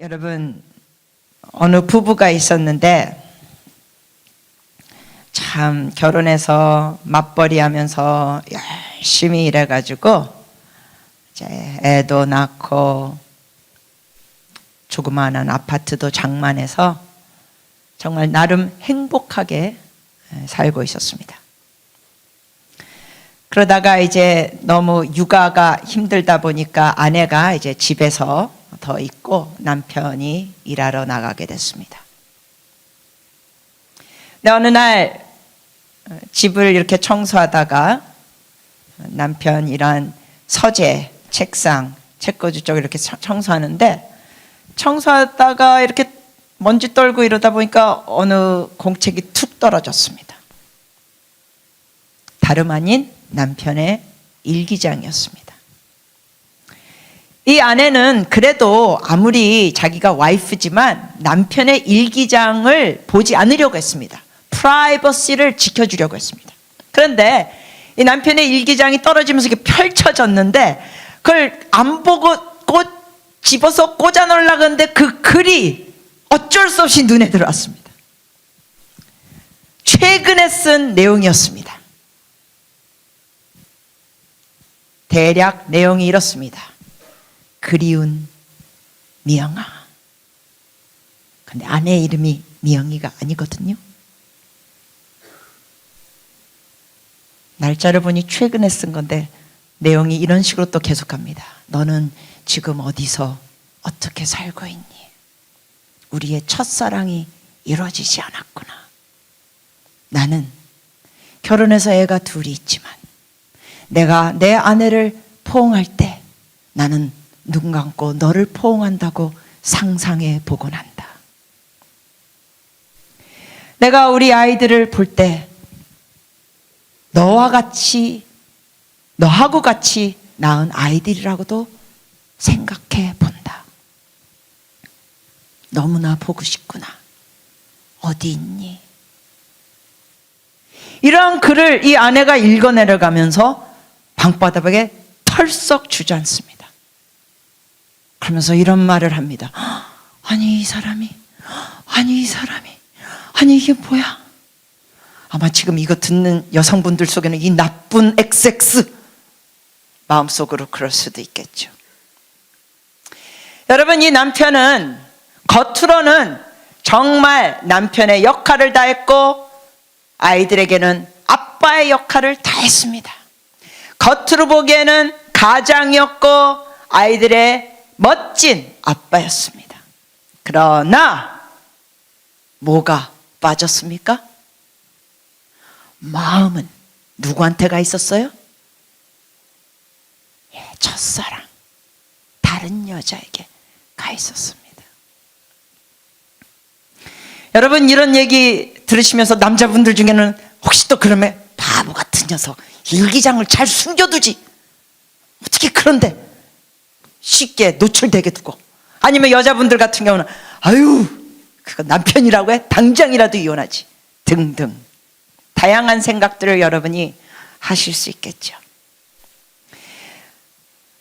여러분, 어느 부부가 있었는데 참 결혼해서 맞벌이 하면서 열심히 일해가지고 이제 애도 낳고 조그마한 아파트도 장만해서 정말 나름 행복하게 살고 있었습니다. 그러다가 이제 너무 육아가 힘들다 보니까 아내가 이제 집에서 더 있고 남편이 일하러 나가게 됐습니다. 근데 어느 날 집을 이렇게 청소하다가 남편이란 서재, 책상, 책꽂이 쪽 이렇게 청소하는데 청소하다가 이렇게 먼지 떨고 이러다 보니까 어느 공책이 툭 떨어졌습니다. 다름 아닌 남편의 일기장이었습니다. 이 아내는 그래도 아무리 자기가 와이프지만 남편의 일기장을 보지 않으려고 했습니다. 프라이버시를 지켜주려고 했습니다. 그런데 이 남편의 일기장이 떨어지면서 이렇게 펼쳐졌는데 그걸 안 보고 집어서 꽂아 놓으려고 했는데 그 글이 어쩔 수 없이 눈에 들어왔습니다. 최근에 쓴 내용이었습니다. 대략 내용이 이렇습니다. 그리운 미영아. 근데 아내 이름이 미영이가 아니거든요. 날짜를 보니 최근에 쓴 건데 내용이 이런 식으로 또 계속합니다. 너는 지금 어디서 어떻게 살고 있니? 우리의 첫사랑이 이루어지지 않았구나. 나는 결혼해서 애가 둘이 있지만 내가 내 아내를 포옹할 때 나는 눈 감고 너를 포옹한다고 상상해 보곤 한다. 내가 우리 아이들을 볼 때 너하고 같이 낳은 아이들이라고도 생각해 본다. 너무나 보고 싶구나. 어디 있니? 이러한 글을 이 아내가 읽어내려가면서 방바닥에 털썩 주저앉습니다. 그러면서 이런 말을 합니다. 아니 이 사람이 이게 뭐야? 아마 지금 이거 듣는 여성분들 속에는 이 나쁜 XX 마음속으로 그럴 수도 있겠죠. 여러분, 이 남편은 겉으로는 정말 남편의 역할을 다했고 아이들에게는 아빠의 역할을 다했습니다. 겉으로 보기에는 가장이었고 아이들의 멋진 아빠였습니다. 그러나 뭐가 빠졌습니까? 마음은 누구한테 가 있었어요? 첫사랑, 다른 여자에게 가 있었습니다. 여러분, 이런 얘기 들으시면서 남자분들 중에는 혹시 또 그러면 바보 같은 녀석, 일기장을 잘 숨겨두지 어떻게 그런데 쉽게 노출되게 두고, 아니면 여자분들 같은 경우는 아유 그거 남편이라고 해? 당장이라도 이혼하지 등등 다양한 생각들을 여러분이 하실 수 있겠죠.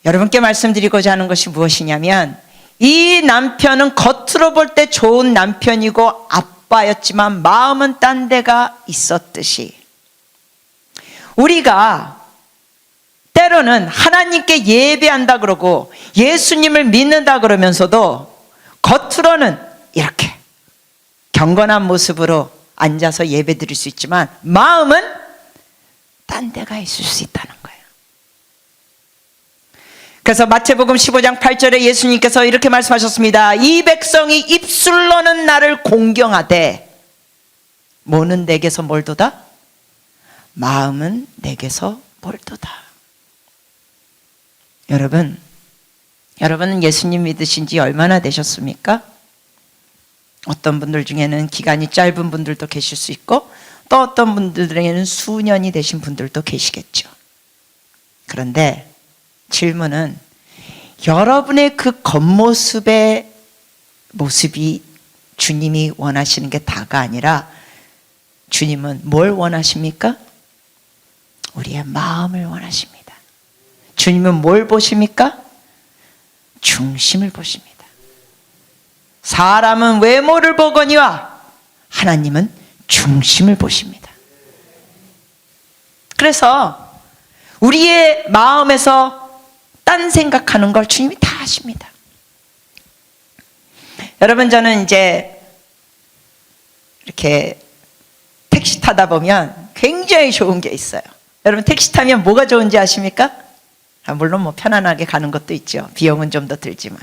여러분께 말씀드리고자 하는 것이 무엇이냐면 이 남편은 겉으로 볼 때 좋은 남편이고 아빠였지만 마음은 딴 데가 있었듯이 우리가 때로는 하나님께 예배한다 그러고 예수님을 믿는다 그러면서도 겉으로는 이렇게 경건한 모습으로 앉아서 예배 드릴 수 있지만 마음은 딴 데가 있을 수 있다는 거예요. 그래서 마태복음 15장 8절에 예수님께서 이렇게 말씀하셨습니다. 이 백성이 입술로는 나를 공경하되 몸은 내게서 멀도다, 마음은 내게서 멀도다. 여러분은 예수님 믿으신 지 얼마나 되셨습니까? 어떤 분들 중에는 기간이 짧은 분들도 계실 수 있고 또 어떤 분들에게는 수년이 되신 분들도 계시겠죠. 그런데 질문은 여러분의 그 겉모습의 모습이 주님이 원하시는 게 다가 아니라 주님은 뭘 원하십니까? 우리의 마음을 원하십니다. 주님은 뭘 보십니까? 중심을 보십니다. 사람은 외모를 보거니와 하나님은 중심을 보십니다. 그래서 우리의 마음에서 딴 생각하는 걸 주님이 다 아십니다. 여러분, 저는 이제 이렇게 택시 타다 보면 굉장히 좋은 게 있어요. 여러분, 택시 타면 뭐가 좋은지 아십니까? 물론 뭐 편안하게 가는 것도 있죠. 비용은 좀 더 들지만.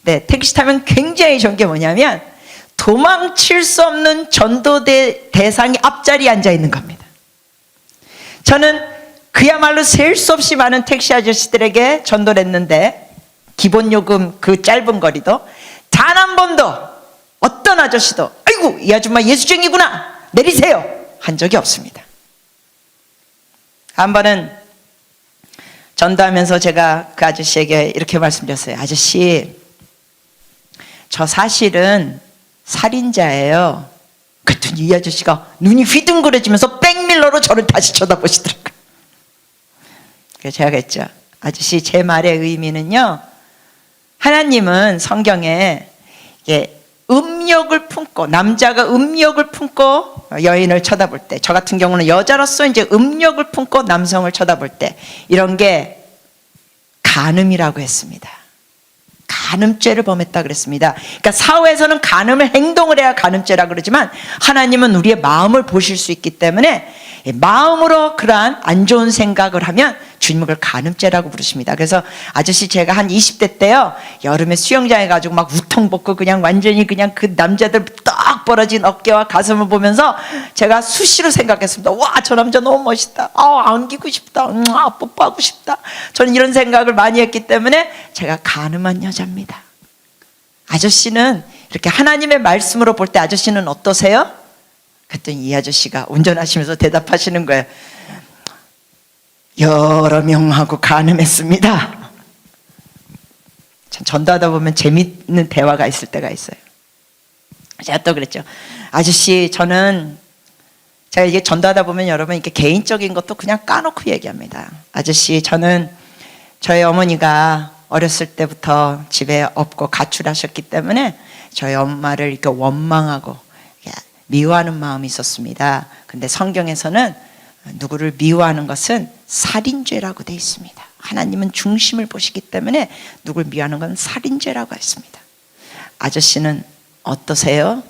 네, 택시 타면 굉장히 좋은 게 뭐냐면 도망칠 수 없는 전도대 대상이 앞자리에 앉아 있는 겁니다. 저는 그야말로 셀 수 없이 많은 택시 아저씨들에게 전도를 했는데, 기본 요금 그 짧은 거리도 단 한 번도 어떤 아저씨도 아이고 이 아줌마 예수쟁이구나 내리세요 한 적이 없습니다. 한 번은 전도하면서 제가 그 아저씨에게 이렇게 말씀드렸어요. 아저씨, 저 사실은 살인자예요. 그랬더니 이 아저씨가 눈이 휘둥그레지면서 백밀러로 저를 다시 쳐다보시더라고요. 그래서 제가 그랬죠. 아저씨, 제 말의 의미는요, 하나님은 성경에 음욕을 품고, 남자가 음욕을 품고 여인을 쳐다볼 때, 저 같은 경우는 여자로서 이제 음욕을 품고 남성을 쳐다볼 때, 이런 게 간음이라고 했습니다. 간음죄를 범했다 그랬습니다. 그러니까 사회에서는 간음을 행동을 해야 간음죄라 그러지만 하나님은 우리의 마음을 보실 수 있기 때문에 마음으로 그러한 안 좋은 생각을 하면 주님은 그걸 간음죄라고 부르십니다. 그래서 아저씨, 제가 한 20대 때요, 여름에 수영장에 가지고 막 우통 벗고 그냥 완전히 그냥 그 남자들 딱 벌어진 어깨와 가슴을 보면서 제가 수시로 생각했습니다. 와, 저 남자 너무 멋있다. 안기고 싶다. 뽀뽀하고 싶다. 저는 이런 생각을 많이 했기 때문에 제가 간음한 여자입니다. 아저씨는 이렇게 하나님의 말씀으로 볼 때 아저씨는 어떠세요? 그랬더니 이 아저씨가 운전하시면서 대답하시는 거예요. 여러 명하고 간음했습니다. 참, 전도하다 보면 재밌는 대화가 있을 때가 있어요. 제가 또 그랬죠. 아저씨, 제가 이게 전도하다 보면 여러분 이렇게 개인적인 것도 그냥 까놓고 얘기합니다. 아저씨, 저는 저희 어머니가 어렸을 때부터 집에 없고 가출하셨기 때문에 저희 엄마를 이렇게 원망하고 미워하는 마음이 있었습니다. 근데 성경에서는 누구를 미워하는 것은 살인죄라고 되어 있습니다. 하나님은 중심을 보시기 때문에 누구를 미워하는 건 살인죄라고 했습니다. 아저씨는 어떠세요?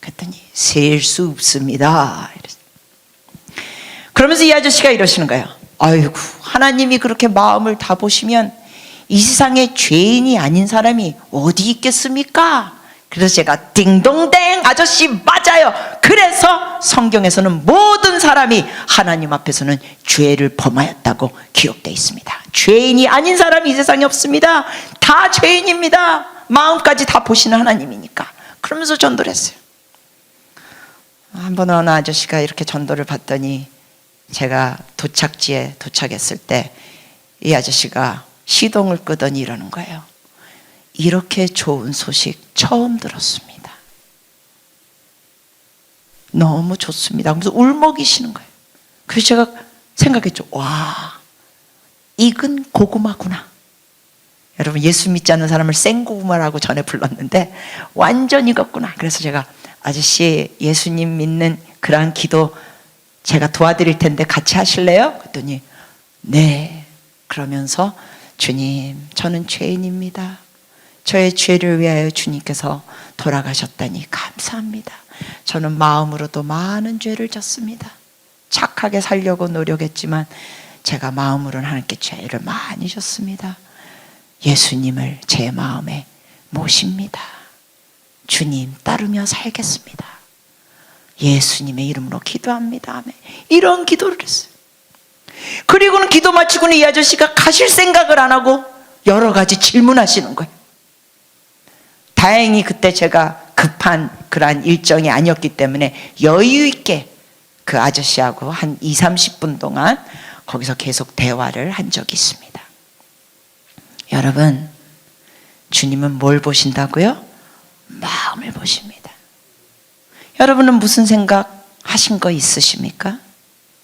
그랬더니 셀 수 없습니다. 그러면서 이 아저씨가 이러시는 거예요. 아이고, 하나님이 그렇게 마음을 다 보시면 이 세상에 죄인이 아닌 사람이 어디 있겠습니까? 그래서 제가 딩동댕, 아저씨 맞아요. 그래서 성경에서는 모든 사람이 하나님 앞에서는 죄를 범하였다고 기록되어 있습니다. 죄인이 아닌 사람이 이 세상에 없습니다. 다 죄인입니다. 마음까지 다 보시는 하나님이니까. 그러면서 전도를 했어요. 한 번 어느 아저씨가 이렇게 전도를 받더니 제가 도착지에 도착했을 때 이 아저씨가 시동을 끄더니 이러는 거예요. 이렇게 좋은 소식 처음 들었습니다. 너무 좋습니다. 그래서 울먹이시는 거예요. 그래서 제가 생각했죠. 와, 익은 고구마구나. 여러분, 예수 믿지 않는 사람을 생고구마라고 전에 불렀는데 완전 익었구나. 그래서 제가 아저씨, 예수님 믿는 그러한 기도 제가 도와드릴 텐데 같이 하실래요? 그랬더니 네. 그러면서 주님, 저는 죄인입니다. 저의 죄를 위하여 주님께서 돌아가셨다니 감사합니다. 저는 마음으로도 많은 죄를 졌습니다. 착하게 살려고 노력했지만 제가 마음으로는 하나님께 죄를 많이 졌습니다. 예수님을 제 마음에 모십니다. 주님 따르며 살겠습니다. 예수님의 이름으로 기도합니다. 아멘. 이런 기도를 했어요. 그리고는 기도 마치고는 이 아저씨가 가실 생각을 안 하고 여러 가지 질문하시는 거예요. 다행히 그때 제가 급한 그러한 일정이 아니었기 때문에 여유 있게 그 아저씨하고 한 20-30분 동안 거기서 계속 대화를 한 적이 있습니다. 여러분, 주님은 뭘 보신다고요? 마음을 보십니다. 여러분은 무슨 생각 하신 거 있으십니까?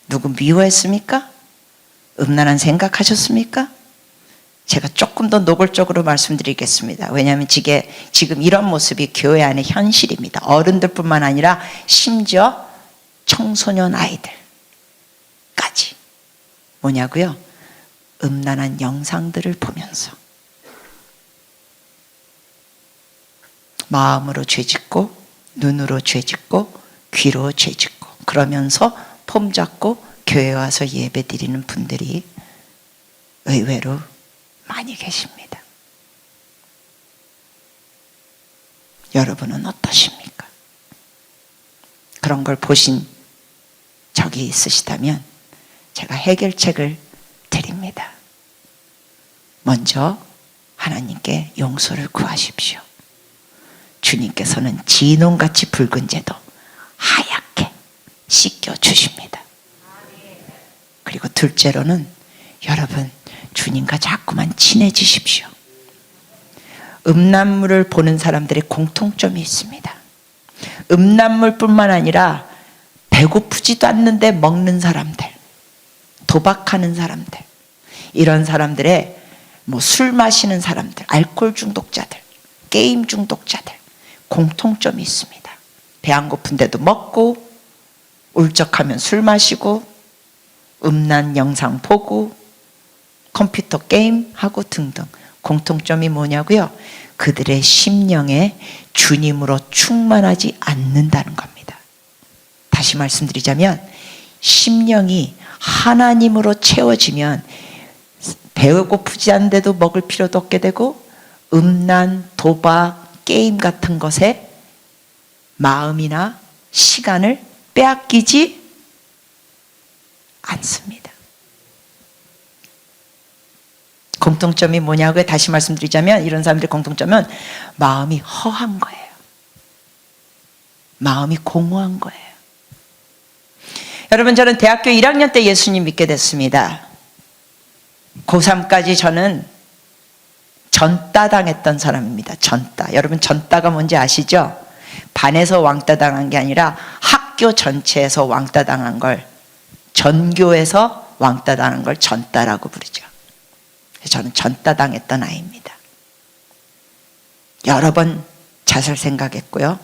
누구 미워했습니까? 음란한 생각 하셨습니까? 제가 조금 더 노골적으로 말씀드리겠습니다. 왜냐하면 지금 이런 모습이 교회 안의 현실입니다. 어른들뿐만 아니라 심지어 청소년 아이들까지. 뭐냐고요? 음란한 영상들을 보면서 마음으로 죄짓고 눈으로 죄짓고 귀로 죄짓고 그러면서 폼 잡고 교회 와서 예배 드리는 분들이 의외로 많이 계십니다. 여러분은 어떠십니까? 그런 걸 보신 적이 있으시다면 제가 해결책을 드립니다. 먼저 하나님께 용서를 구하십시오. 주님께서는 진홍같이 붉은 재도 하얗게 씻겨주십니다. 그리고 둘째로는 여러분 주님과 자꾸만 친해지십시오. 음란물을 보는 사람들의 공통점이 있습니다. 음란물뿐만 아니라 배고프지도 않는데 먹는 사람들, 도박하는 사람들, 이런 사람들의 술 마시는 사람들, 알코올 중독자들, 게임 중독자들 공통점이 있습니다. 배 안 고픈데도 먹고 울적하면 술 마시고 음란 영상 보고 컴퓨터 게임 하고 등등. 공통점이 뭐냐고요? 그들의 심령에 주님으로 충만하지 않는다는 겁니다. 다시 말씀드리자면 심령이 하나님으로 채워지면 배고프지 않은데도 먹을 필요도 없게 되고 음란, 도박, 게임 같은 것에 마음이나 시간을 빼앗기지 않습니다. 공통점이 뭐냐고요? 다시 말씀드리자면 이런 사람들의 공통점은 마음이 허한 거예요. 마음이 공허한 거예요. 여러분, 저는 대학교 1학년 때 예수님 믿게 됐습니다. 고3까지 저는 전따 당했던 사람입니다. 전따. 여러분, 전따가 뭔지 아시죠? 반에서 왕따 당한 게 아니라 학교 전체에서 왕따 당한 걸, 전교에서 왕따 당한 걸 전따라고 부르죠. 저는 전따 당했던 아이입니다. 여러 번 자살 생각했고요.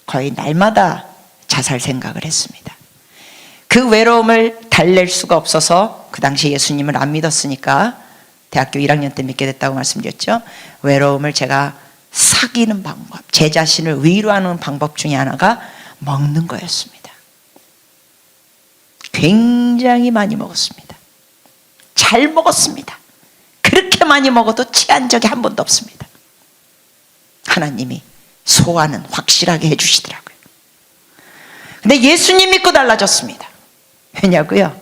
거의 날마다 자살 생각을 했습니다. 그 외로움을 달랠 수가 없어서 그 당시 예수님을 안 믿었으니까 대학교 1학년 때 믿게 됐다고 말씀드렸죠. 외로움을 제가 사귀는 방법, 제 자신을 위로하는 방법 중에 하나가 먹는 거였습니다. 굉장히 많이 먹었습니다. 잘 먹었습니다. 그렇게 많이 먹어도 취한 적이 한 번도 없습니다. 하나님이 소화는 확실하게 해주시더라고요. 근데 예수님 믿고 달라졌습니다. 왜냐고요?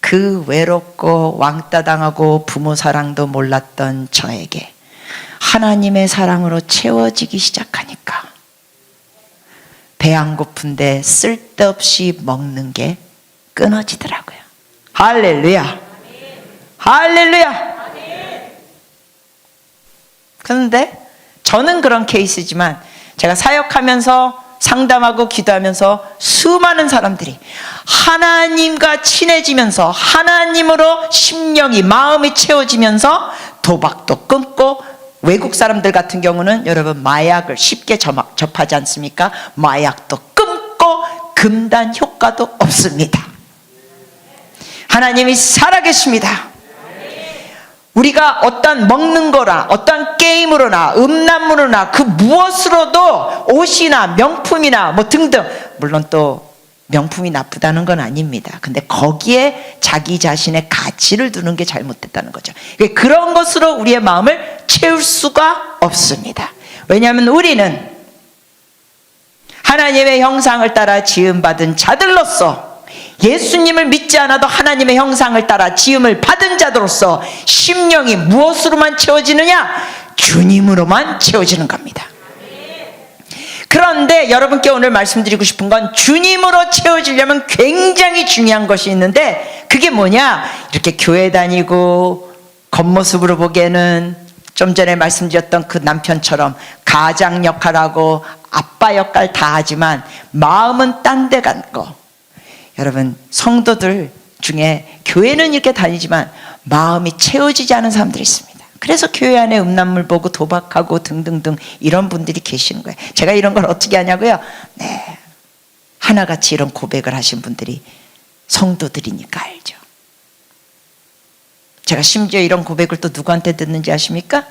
그 외롭고 왕따 당하고 부모 사랑도 몰랐던 저에게 하나님의 사랑으로 채워지기 시작하니까 배 안 고픈데 쓸데없이 먹는 게 끊어지더라고요. 할렐루야. 할렐루야. 그런데 저는 그런 케이스지만 제가 사역하면서 상담하고 기도하면서 수많은 사람들이 하나님과 친해지면서 하나님으로 심령이 마음이 채워지면서 도박도 끊고, 외국 사람들 같은 경우는 여러분 마약을 쉽게 접하지 않습니까? 마약도 끊고 금단 효과도 없습니다. 하나님이 살아계십니다. 우리가 어떤 먹는 거나 어떤 게임으로나 음란물로나 그 무엇으로도 옷이나 명품이나 뭐 등등, 물론 또 명품이 나쁘다는 건 아닙니다. 근데 거기에 자기 자신의 가치를 두는 게 잘못됐다는 거죠. 그런 것으로 우리의 마음을 채울 수가 없습니다. 왜냐하면 우리는 하나님의 형상을 따라 지음받은 자들로서, 예수님을 믿지 않아도 하나님의 형상을 따라 지음을 받은 자들로서 심령이 무엇으로만 채워지느냐? 주님으로만 채워지는 겁니다. 그런데 여러분께 오늘 말씀드리고 싶은 건 주님으로 채워지려면 굉장히 중요한 것이 있는데, 그게 뭐냐? 이렇게 교회 다니고 겉모습으로 보기에는 좀 전에 말씀드렸던 그 남편처럼 가장 역할하고 아빠 역할 다 하지만 마음은 딴 데 간 거. 여러분, 성도들 중에 교회는 이렇게 다니지만 마음이 채워지지 않은 사람들이 있습니다. 그래서 교회 안에 음란물 보고 도박하고 등등등 이런 분들이 계시는 거예요. 제가 이런 걸 어떻게 하냐고요? 네, 하나같이 이런 고백을 하신 분들이 성도들이니까 알죠. 제가 심지어 이런 고백을 또 누구한테 듣는지 아십니까?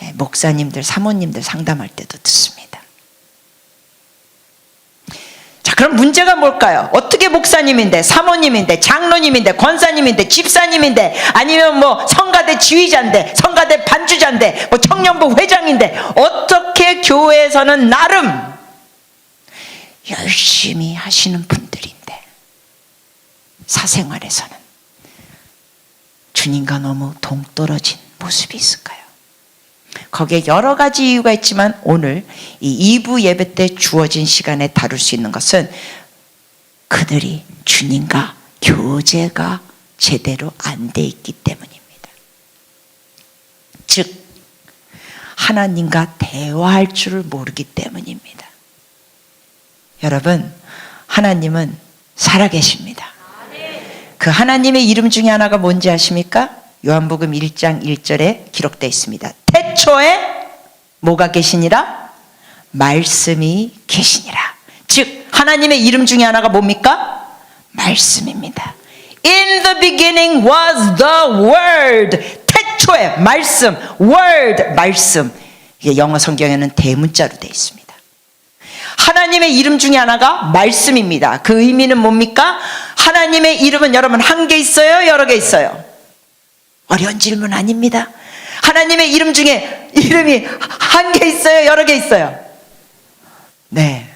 네, 목사님들, 사모님들 상담할 때도 듣습니다. 자, 그럼 문제가 뭘까요? 어떻게 목사님인데, 사모님인데, 장로님인데, 권사님인데, 집사님인데, 아니면 뭐 성가대 지휘자인데, 성가대 반주자인데, 뭐 청년부 회장인데, 어떻게 교회에서는 나름 열심히 하시는 분들인데 사생활에서는 주님과 너무 동떨어진 모습이 있을까요? 거기에 여러 가지 이유가 있지만 오늘 이 2부 예배 때 주어진 시간에 다룰 수 있는 것은 그들이 주님과 교제가 제대로 안 돼 있기 때문입니다. 즉 하나님과 대화할 줄을 모르기 때문입니다. 여러분, 하나님은 살아계십니다. 그 하나님의 이름 중에 하나가 뭔지 아십니까? 요한복음 1장 1절에 기록되어 있습니다. 태초에 뭐가 계시니라? 말씀이 계시니라. 즉 하나님의 이름 중에 하나가 뭡니까? 말씀입니다. In the beginning was the word. 태초에 말씀, word, 말씀. 이게 영어 성경에는 대문자로 되어 있습니다. 하나님의 이름 중에 하나가 말씀입니다. 그 의미는 뭡니까? 하나님의 이름은 여러분 한 개 있어요? 여러 개 있어요? 어려운 질문 아닙니다. 하나님의 이름 중에 이름이 한 개 있어요? 여러 개 있어요? 네.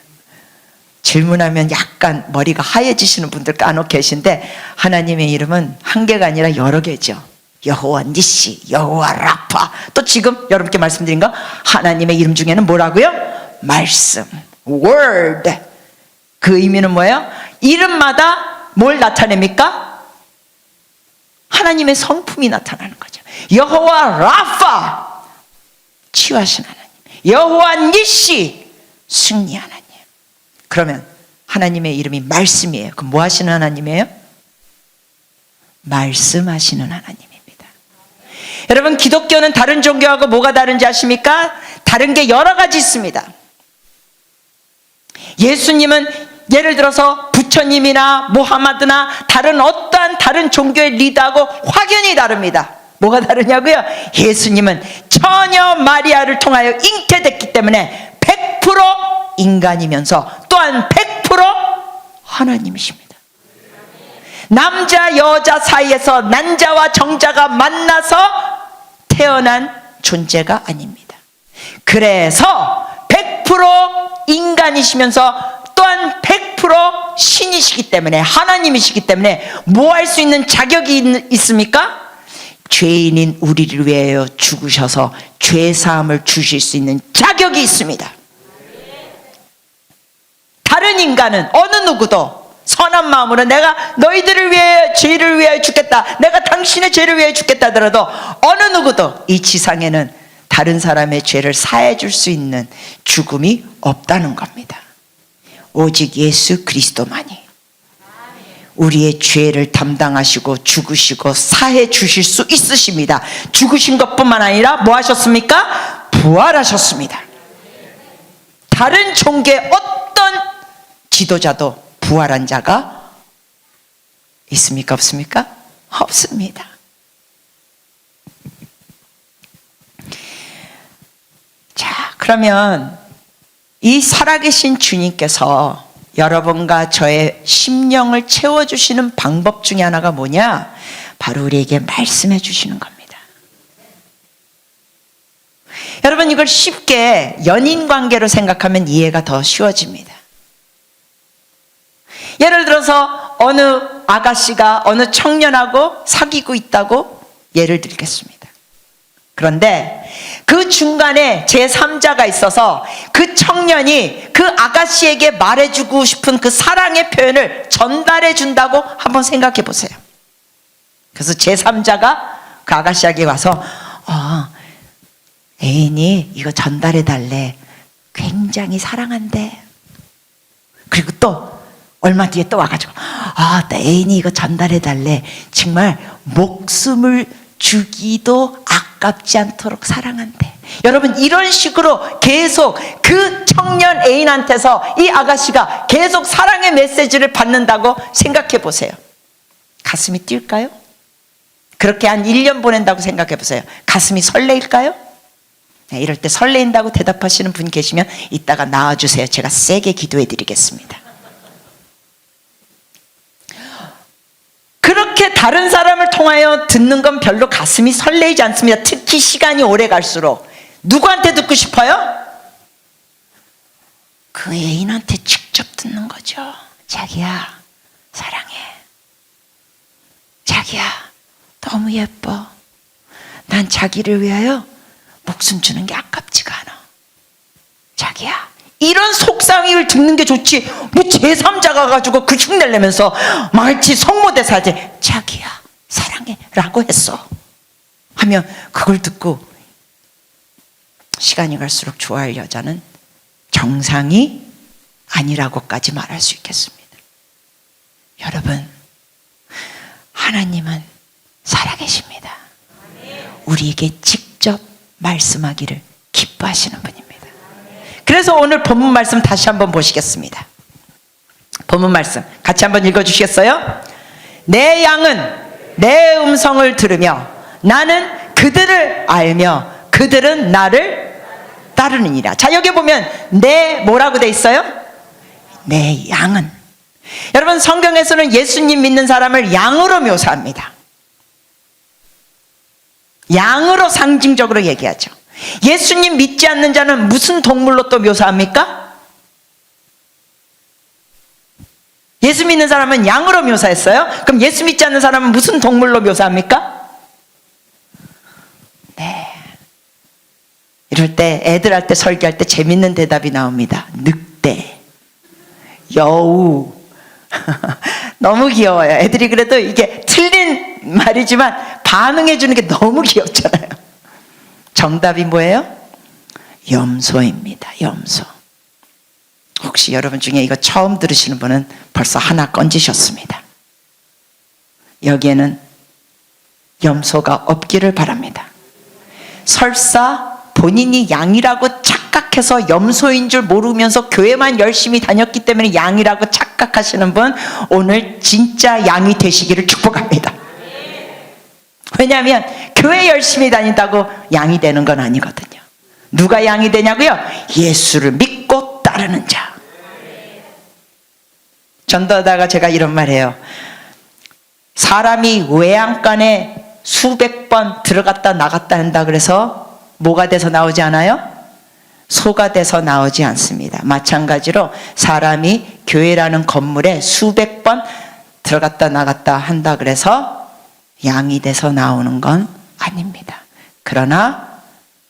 질문하면 약간 머리가 하얘지시는 분들 간혹 계신데 하나님의 이름은 한 개가 아니라 여러 개죠. 여호와 니시, 여호와 라파. 또 지금 여러분께 말씀드린 거 하나님의 이름 중에는 뭐라고요? 말씀, word. 그 의미는 뭐예요? 이름마다 뭘 나타냅니까? 하나님의 성품이 나타나는 거죠. 여호와 라파, 치유하신 하나님. 여호와 니시, 승리 하나님. 그러면 하나님의 이름이 말씀이에요. 그럼 뭐 하시는 하나님이에요? 말씀하시는 하나님입니다. 여러분, 기독교는 다른 종교하고 뭐가 다른지 아십니까? 다른 게 여러 가지 있습니다. 예수님은 예를 들어서 부처님이나 모하마드나 다른 어떠한 다른 종교의 리더하고 확연히 다릅니다. 뭐가 다르냐고요? 예수님은 처녀 마리아를 통하여 잉태됐기 때문에 100% 인간이면서 또한 100% 하나님이십니다. 남자 여자 사이에서 난자와 정자가 만나서 태어난 존재가 아닙니다. 그래서 100% 인간이시면서 또한 100% 신이시기 때문에 하나님이시기 때문에 뭐 할 수 있는 자격이 있습니까? 죄인인 우리를 위하여 죽으셔서 죄사함을 주실 수 있는 자격이 있습니다. 다른 인간은 어느 누구도 선한 마음으로 내가 너희들을 위해 죄를 위하여 죽겠다, 내가 당신의 죄를 위하여 죽겠다 하더라도 어느 누구도 이 지상에는 다른 사람의 죄를 사해 줄 수 있는 죽음이 없다는 겁니다. 오직 예수 그리스도만이 우리의 죄를 담당하시고 죽으시고 사해 주실 수 있으십니다. 죽으신 것뿐만 아니라 뭐 하셨습니까? 부활하셨습니다. 다른 종교의 어떤 지도자도 부활한 자가 있습니까? 없습니까? 없습니다. 자, 그러면 이 살아계신 주님께서 여러분과 저의 심령을 채워주시는 방법 중에 하나가 뭐냐? 바로 우리에게 말씀해 주시는 겁니다. 여러분, 이걸 쉽게 연인 관계로 생각하면 이해가 더 쉬워집니다. 예를 들어서 어느 아가씨가 어느 청년하고 사귀고 있다고 예를 들겠습니다. 그런데 그 중간에 제3자가 있어서 그 청년이 그 아가씨에게 말해주고 싶은 그 사랑의 표현을 전달해 준다고 한번 생각해 보세요. 그래서 제3자가 그 아가씨에게 와서 애인이 이거 전달해 달래. 굉장히 사랑한대. 그리고 또 얼마 뒤에 또 와가지고 나 애인이 이거 전달해 달래. 정말 목숨을 주기도 아깝지 않도록 사랑한대. 여러분, 이런 식으로 계속 그 청년 애인한테서 이 아가씨가 계속 사랑의 메시지를 받는다고 생각해 보세요. 가슴이 뛸까요? 그렇게 한 1년 보낸다고 생각해 보세요. 가슴이 설레일까요? 네, 이럴 때 설레인다고 대답하시는 분 계시면 이따가 나와주세요. 제가 세게 기도해 드리겠습니다. 그렇게 다른 사람을 통하여 듣는 건 별로 가슴이 설레이지 않습니다. 특히 시간이 오래 갈수록. 누구한테 듣고 싶어요? 그 애인한테 직접 듣는 거죠. 자기야, 사랑해. 자기야, 너무 예뻐. 난 자기를 위하여 목숨 주는 게 아깝지가 않아. 자기야, 이런 속상임을 듣는 게 좋지, 뭐 제3자가 가지고 그 흉내내면서 마치 성모대사지 자기야 사랑해 라고 했어 하면 그걸 듣고 시간이 갈수록 좋아할 여자는 정상이 아니라고까지 말할 수 있겠습니다. 여러분, 하나님은 살아계십니다. 우리에게 직접 말씀하기를 기뻐하시는 분입니다. 그래서 오늘 본문 말씀 다시 한번 보시겠습니다. 본문 말씀 같이 한번 읽어주시겠어요? 내 양은 내 음성을 들으며 나는 그들을 알며 그들은 나를 따르느니라. 자, 여기 보면 내 뭐라고 돼 있어요? 내 양은. 여러분, 성경에서는 예수님 믿는 사람을 양으로 묘사합니다. 양으로 상징적으로 얘기하죠. 예수님 믿지 않는 자는 무슨 동물로 또 묘사합니까? 예수 믿는 사람은 양으로 묘사했어요. 그럼 예수 믿지 않는 사람은 무슨 동물로 묘사합니까? 네. 이럴 때 애들할 때 설교할 때 재밌는 대답이 나옵니다. 늑대, 여우. 너무 귀여워요. 애들이 그래도 이게 틀린 말이지만 반응해 주는 게 너무 귀엽잖아요. 정답이 뭐예요? 염소입니다. 염소. 혹시 여러분 중에 이거 처음 들으시는 분은 벌써 하나 건지셨습니다. 여기에는 염소가 없기를 바랍니다. 설사 본인이 양이라고 착각해서 염소인 줄 모르면서 교회만 열심히 다녔기 때문에 양이라고 착각하시는 분, 오늘 진짜 양이 되시기를 축복합니다. 왜냐하면 교회 열심히 다닌다고 양이 되는 건 아니거든요. 누가 양이 되냐고요? 예수를 믿고 따르는 자. 전도하다가 제가 이런 말 해요. 사람이 외양간에 수백 번 들어갔다 나갔다 한다 그래서 뭐가 돼서 나오지 않아요? 소가 돼서 나오지 않습니다. 마찬가지로 사람이 교회라는 건물에 수백 번 들어갔다 나갔다 한다 그래서 양이 돼서 나오는 건 아닙니다. 그러나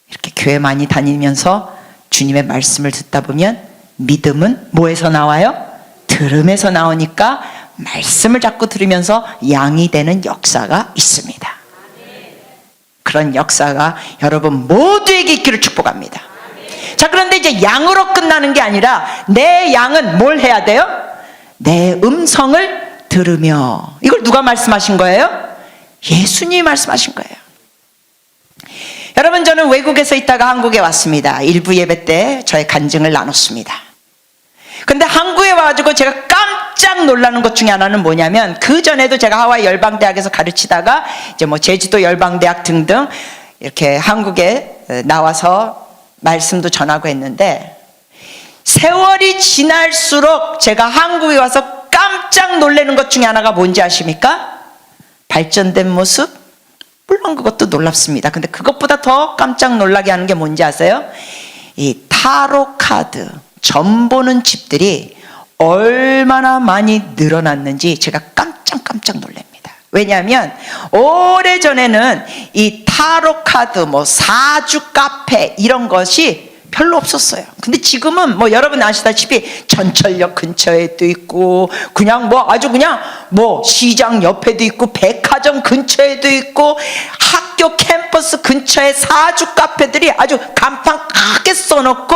이렇게 교회 많이 다니면서 주님의 말씀을 듣다 보면 믿음은 뭐에서 나와요? 들음에서 나오니까 말씀을 자꾸 들으면서 양이 되는 역사가 있습니다. 그런 역사가 여러분 모두에게 있기를 축복합니다. 자, 그런데 이제 양으로 끝나는 게 아니라 내 양은 뭘 해야 돼요? 내 음성을 들으며. 이걸 누가 말씀하신 거예요? 예수님이 말씀하신 거예요. 여러분, 저는 외국에서 있다가 한국에 왔습니다. 일부 예배 때 저의 간증을 나눴습니다. 근데 한국에 와가지고 제가 깜짝 놀라는 것 중에 하나는 뭐냐면, 그 전에도 제가 하와이 열방대학에서 가르치다가 이제 뭐 제주도 열방대학 등등 이렇게 한국에 나와서 말씀도 전하고 했는데, 세월이 지날수록 제가 한국에 와서 깜짝 놀라는 것 중에 하나가 뭔지 아십니까? 발전된 모습? 물론 그것도 놀랍습니다. 근데 그것보다 더 깜짝 놀라게 하는 게 뭔지 아세요? 이 타로 카드 점 보는 집들이 얼마나 많이 늘어났는지 제가 깜짝 놀랍니다. 왜냐하면 오래전에는 이 타로 카드, 뭐 사주 카페 이런 것이 별로 없었어요. 근데 지금은 뭐 여러분 아시다시피 전철역 근처에도 있고, 그냥 뭐 아주 그냥 뭐 시장 옆에도 있고, 백화점 근처에도 있고, 학교 캠퍼스 근처에 사주 카페들이 아주 간판 크게 써놓고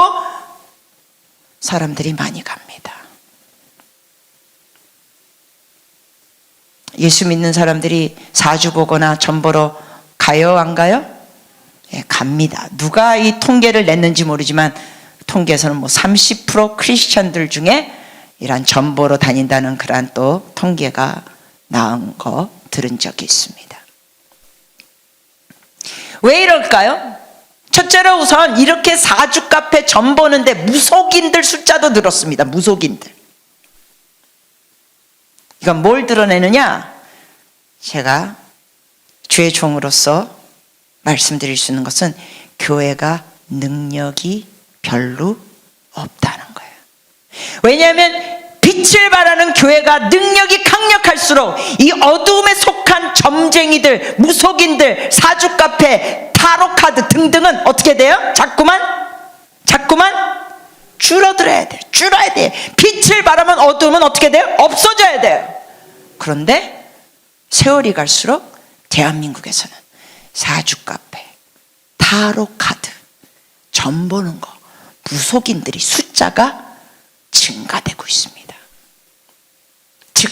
사람들이 많이 갑니다. 예수 믿는 사람들이 사주 보거나 점 보러 가요, 안 가요? 예, 갑니다. 누가 이 통계를 냈는지 모르지만 통계에서는 뭐 30% 크리스천들 중에 이런 전보로 다닌다는 그런 또 통계가 나온 거 들은 적이 있습니다. 왜 이럴까요? 첫째로 우선 이렇게 사주 카페 전 보는데 무속인들 숫자도 늘었습니다. 무속인들. 이건 뭘 드러내느냐? 제가 주의 종으로서 말씀드릴 수 있는 것은 교회가 능력이 별로 없다는 거예요. 왜냐하면 빛을 발하는 교회가 능력이 강력할수록 이 어두움에 속한 점쟁이들, 무속인들, 사주 카페, 타로 카드 등등은 어떻게 돼요? 자꾸만 줄어들어야 돼요. 줄어야 돼요. 빛을 발하면 어두움은 어떻게 돼요? 없어져야 돼요. 그런데 세월이 갈수록 대한민국에서는 사주 카페, 타로 카드, 점 보는 거, 무속인들이 숫자가 증가되고 있습니다. 즉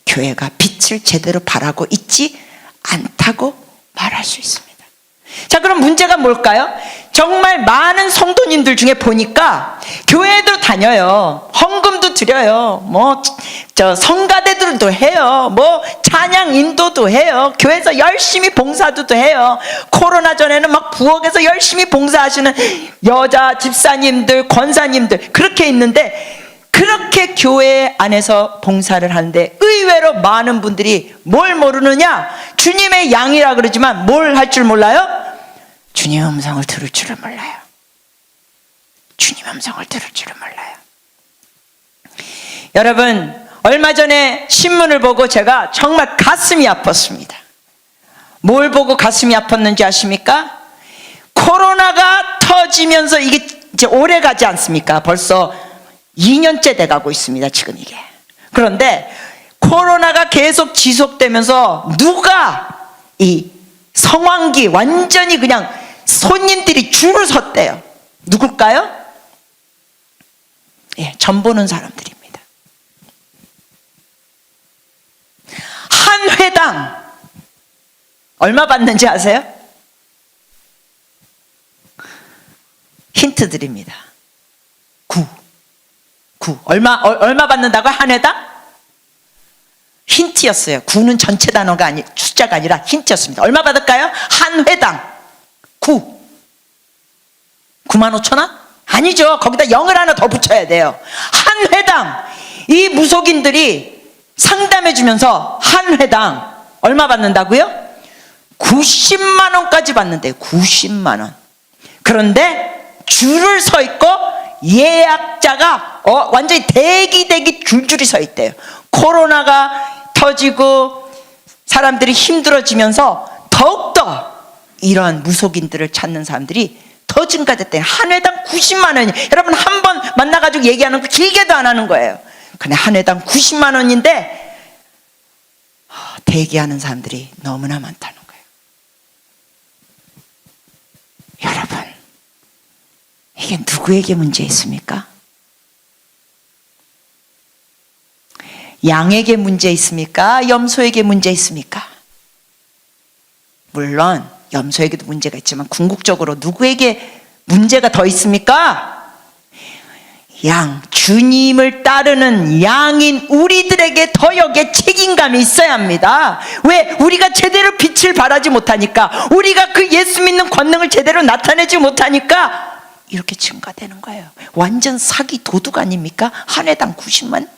교회가 빛을 제대로 발하고 있지 않다고 말할 수 있습니다. 자, 그럼 문제가 뭘까요? 정말 많은 성도님들 중에 보니까 교회도 다녀요. 헌금도 드려요. 뭐 성가대들도 해요. 뭐 찬양 인도도 해요. 교회에서 열심히 봉사도 해요. 코로나 전에는 막 부엌에서 열심히 봉사하시는 여자 집사님들, 권사님들 그렇게 있는데, 그렇게 교회 안에서 봉사를 하는데 의외로 많은 분들이 뭘 모르느냐? 주님의 양이라 그러지만 뭘 할 줄 몰라요? 주님의 음성을 들을 줄을 몰라요. 주님의 음성을 들을 줄을 몰라요. 여러분, 얼마 전에 신문을 보고 제가 정말 가슴이 아팠습니다. 뭘 보고 가슴이 아팠는지 아십니까? 코로나가 터지면서 이게 이제 오래 가지 않습니까? 벌써 2년째 돼가고 있습니다, 지금 이게. 그런데 코로나가 계속 지속되면서 누가 이 성황기 완전히 그냥 손님들이 줄을 섰대요. 누굴까요? 예, 점 보는 사람들입니다. 한 회당 얼마 받는지 아세요? 힌트 드립니다. 9. 얼마 받는다고? 한 회당? 힌트였어요. 9는 전체 단어가 숫자가 아니라 힌트였습니다. 얼마 받을까요? 한 회당 95,000원? 아니죠. 거기다 0을 하나 더 붙여야 돼요. 한 회당 이 무속인들이 상담해 주면서 한 회당 얼마 받는다고요? 90만 원까지 받는데요. 90만 원. 그런데 줄을 서 있고 예약자가 완전히 대기 줄줄이 서 있대요. 코로나가 터지고 사람들이 힘들어지면서 더욱더 이러한 무속인들을 찾는 사람들이 더 증가됐대요. 한 회당 90만 원이. 여러분, 한 번 만나가지고 얘기하는 거 길게도 안 하는 거예요. 근데 한 회당 90만 원인데 대기하는 사람들이 너무나 많다는 거예요. 여러분, 이게 누구에게 문제 있습니까? 양에게 문제 있습니까? 염소에게 문제 있습니까? 물론 염소에게도 문제가 있지만 궁극적으로 누구에게 문제가 더 있습니까? 양, 주님을 따르는 양인 우리들에게 더 여기에 책임감이 있어야 합니다. 왜? 우리가 제대로 빛을 발하지 못하니까, 우리가 그 예수 믿는 권능을 제대로 나타내지 못하니까 이렇게 증가되는 거예요. 완전 사기 도둑 아닙니까? 한 회당 90만?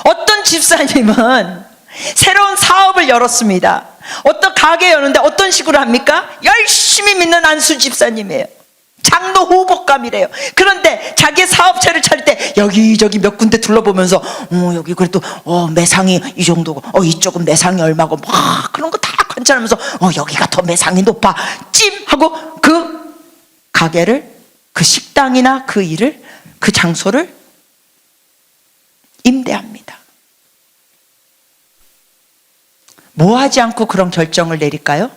어떤 집사님은 새로운 사업을 열었습니다. 어떤 가게 여는데 어떤 식으로 합니까? 열심히 믿는 안수 집사님이에요. 장로 후보감이래요. 그런데 자기 사업체를 차릴 때 여기저기 몇 군데 둘러보면서 여기 그래도 매상이 이 정도고 이쪽은 매상이 얼마고 막 그런 거 다 관찰하면서 여기가 더 매상이 높아 찜 하고 그 가게를, 그 식당이나 그 일을, 그 장소를 임대합니다. 뭐 하지 않고 그런 결정을 내릴까요?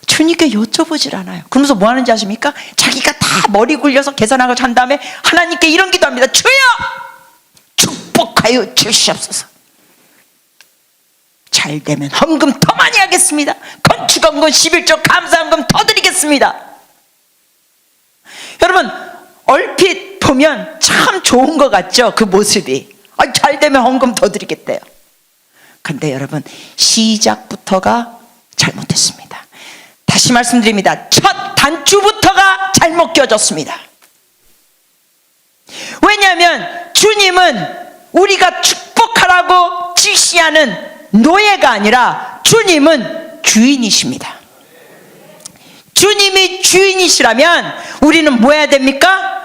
주님께 여쭤보질 않아요. 그러면서 뭐 하는지 아십니까? 자기가 다 머리 굴려서 계산하고 한 다음에 하나님께 이런 기도합니다. 주여! 축복하여 주시옵소서. 잘 되면 헌금 더 많이 하겠습니다. 건축헌금 11조 감사헌금 더 드리겠습니다. 여러분 얼핏 보면 참 좋은 것 같죠? 그 모습이. 잘 되면 헌금 더 드리겠대요. 근데 여러분 시작부터가 잘못했습니다. 다시 말씀드립니다. 첫 단추부터가 잘못 껴졌습니다. 왜냐하면 주님은 우리가 축복하라고 지시하는 노예가 아니라 주님은 주인이십니다. 주님이 주인이시라면 우리는 뭐 해야 됩니까?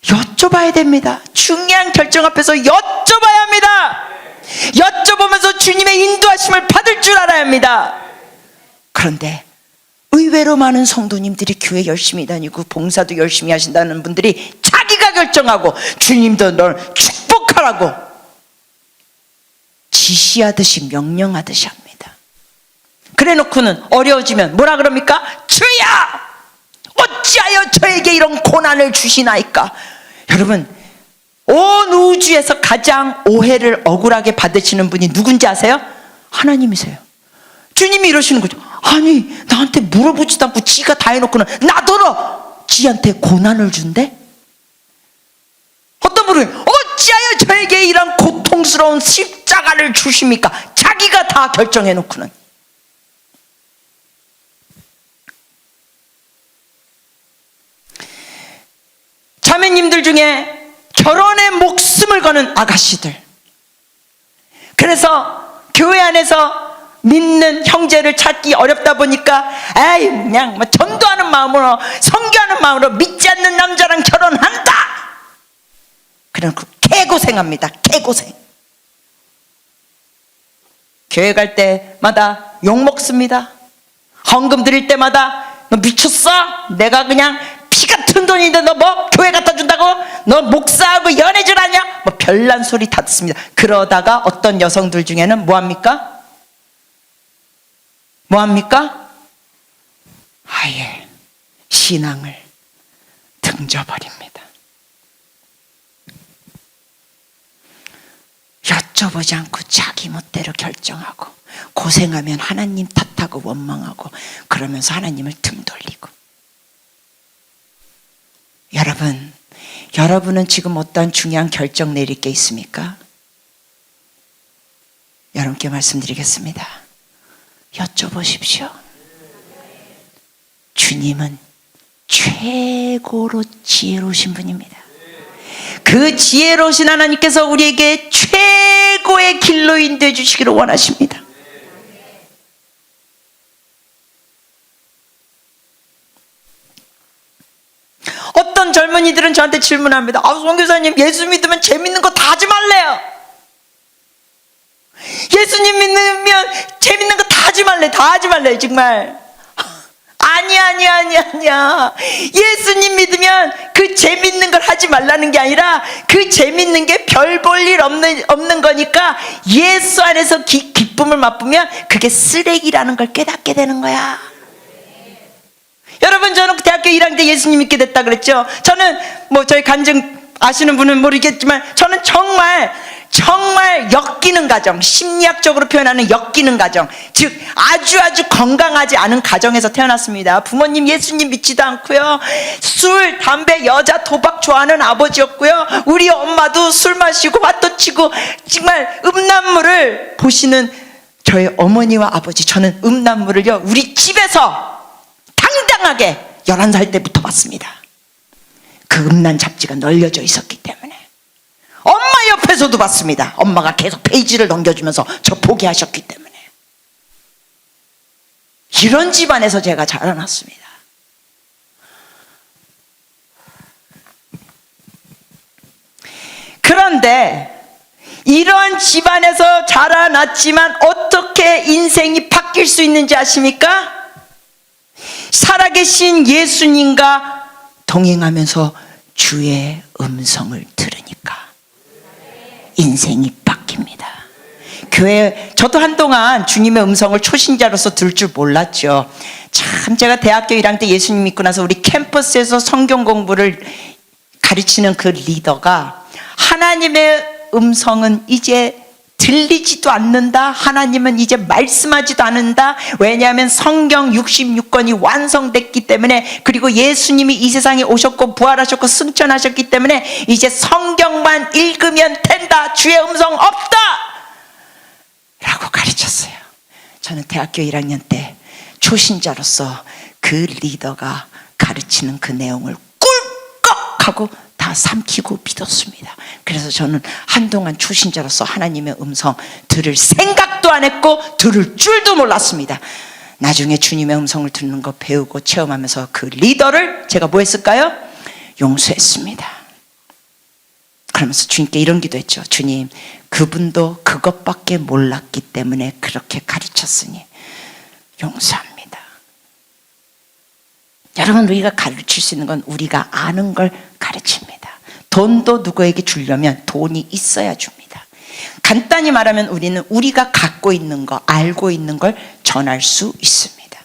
여쭤봐야 됩니다. 중요한 결정 앞에서 여쭤봐야 합니다. 여쭤보면서 주님의 인도하심을 받을 줄 알아야 합니다. 그런데 의외로 많은 성도님들이 교회 열심히 다니고 봉사도 열심히 하신다는 분들이 자기가 결정하고 주님도 널 축복하라고 지시하듯이 명령하듯이 합니다. 그래 놓고는 어려워지면 뭐라 그럽니까? 주야 어찌하여 저에게 이런 고난을 주시나이까. 여러분 온 우주에서 가장 오해를 억울하게 받으시는 분이 누군지 아세요? 하나님이세요. 주님이 이러시는 거죠. 아니 나한테 물어보지도 않고 지가 다 해놓고는 나더러 지한테 고난을 준대? 어떤 분은 어찌하여 저에게 이런 고통스러운 십자가를 주십니까? 자기가 다 결정해놓고는. 자매님들 중에 결혼에 목숨을 거는 아가씨들, 그래서 교회 안에서 믿는 형제를 찾기 어렵다 보니까 에이 그냥 뭐 전도하는 마음으로 선교하는 마음으로 믿지 않는 남자랑 결혼한다. 그래놓고 개고생합니다. 개고생. 교회 갈 때마다 욕먹습니다. 헌금 드릴 때마다 너 미쳤어? 내가 그냥 피 같은 돈인데 너 뭐 교회 갖다 준다고? 너 목사하고 연애질 하냐? 뭐 별난 소리 다 듣습니다. 그러다가 어떤 여성들 중에는 뭐합니까? 뭐합니까? 아예 신앙을 등져버립니다. 여쭤보지 않고 자기 멋대로 결정하고 고생하면 하나님 탓하고 원망하고 그러면서 하나님을 등 돌리고. 여러분은 지금 어떠한 중요한 결정 내릴 게 있습니까? 여러분께 말씀드리겠습니다. 여쭤보십시오. 주님은 최고로 지혜로우신 분입니다. 그 지혜로우신 하나님께서 우리에게 최고의 길로 인도해 주시기를 원하십니다. 어떤 젊은이들은 저한테 질문합니다. 선교사님, 예수 믿으면 재밌는 거 다 하지 말래요. 예수님 믿으면 재밌는 거 다 하지 말래. 다 하지 말래. 정말 아니야. 예수님 믿으면 그 재밌는 걸 하지 말라는 게 아니라 그 재밌는 게 별 볼 일 없는 거니까 예수 안에서 기쁨을 맛보면 그게 쓰레기라는 걸 깨닫게 되는 거야. 여러분, 저는 대학교 1학년 때 예수님 믿게 됐다 그랬죠. 저는 뭐 저희 간증 아시는 분은 모르겠지만 저는 정말 엮이는 가정, 심리학적으로 표현하는 엮이는 가정, 즉 아주 건강하지 않은 가정에서 태어났습니다. 부모님 예수님 믿지도 않고요. 술, 담배, 여자, 도박 좋아하는 아버지였고요. 우리 엄마도 술 마시고 밭도 치고 정말 음란물을 보시는 저의 어머니와 아버지. 저는 음란물을요 우리 집에서 당당하게 11살 때부터 봤습니다. 그 음란 잡지가 널려져 있었기 때문에. 엄마 옆에서도 봤습니다. 엄마가 계속 페이지를 넘겨주면서 저 보게 하셨기 때문에. 이런 집안에서 제가 자라났습니다. 그런데 이런 집안에서 자라났지만 어떻게 인생이 바뀔 수 있는지 아십니까? 살아계신 예수님과 동행하면서 주의 음성을 들으니까 인생이 바뀝니다. 교회, 저도 한동안 주님의 음성을 초신자로서 들을 줄 몰랐죠. 참, 제가 대학교 1학년 때 예수님 믿고 나서 우리 캠퍼스에서 성경 공부를 가르치는 그 리더가 하나님의 음성은 이제 들리지도 않는다. 하나님은 이제 말씀하지도 않는다. 왜냐하면 성경 66권이 완성됐기 때문에, 그리고 예수님이 이 세상에 오셨고 부활하셨고 승천하셨기 때문에 이제 성경만 읽으면 된다. 주의 음성 없다 라고 가르쳤어요. 저는 대학교 1학년 때 초신자로서 그 리더가 가르치는 그 내용을 꿀꺽 하고 다 삼키고 믿었습니다. 그래서 저는 한동안 초신자로서 하나님의 음성 들을 생각도 안 했고 들을 줄도 몰랐습니다. 나중에 주님의 음성을 듣는 거 배우고 체험하면서 그 리더를 제가 뭐 했을까요? 용서했습니다. 그러면서 주님께 이런 기도했죠. 주님, 그분도 그것밖에 몰랐기 때문에 그렇게 가르쳤으니 용서합니다. 여러분, 우리가 가르칠 수 있는 건 우리가 아는 걸 가르칩니다. 돈도 누구에게 주려면 돈이 있어야 줍니다. 간단히 말하면 우리는 우리가 갖고 있는 거, 알고 있는 걸 전할 수 있습니다.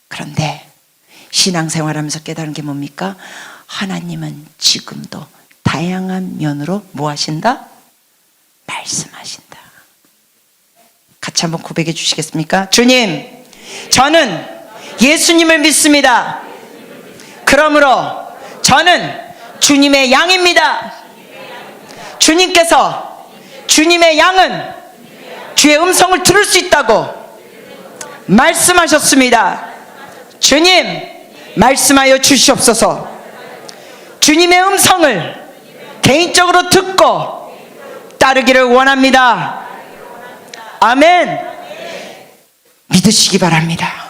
그런데 신앙생활하면서 깨달은 게 뭡니까? 하나님은 지금도 다양한 면으로 뭐 하신다? 말씀하신다. 같이 한번 고백해 주시겠습니까? 주님, 저는 예수님을 믿습니다. 그러므로 저는 주님의 양입니다. 주님께서 주님의 양은 주의 음성을 들을 수 있다고 말씀하셨습니다. 주님, 말씀하여 주시옵소서. 주님의 음성을 개인적으로 듣고 따르기를 원합니다. 아멘. 믿으시기 바랍니다.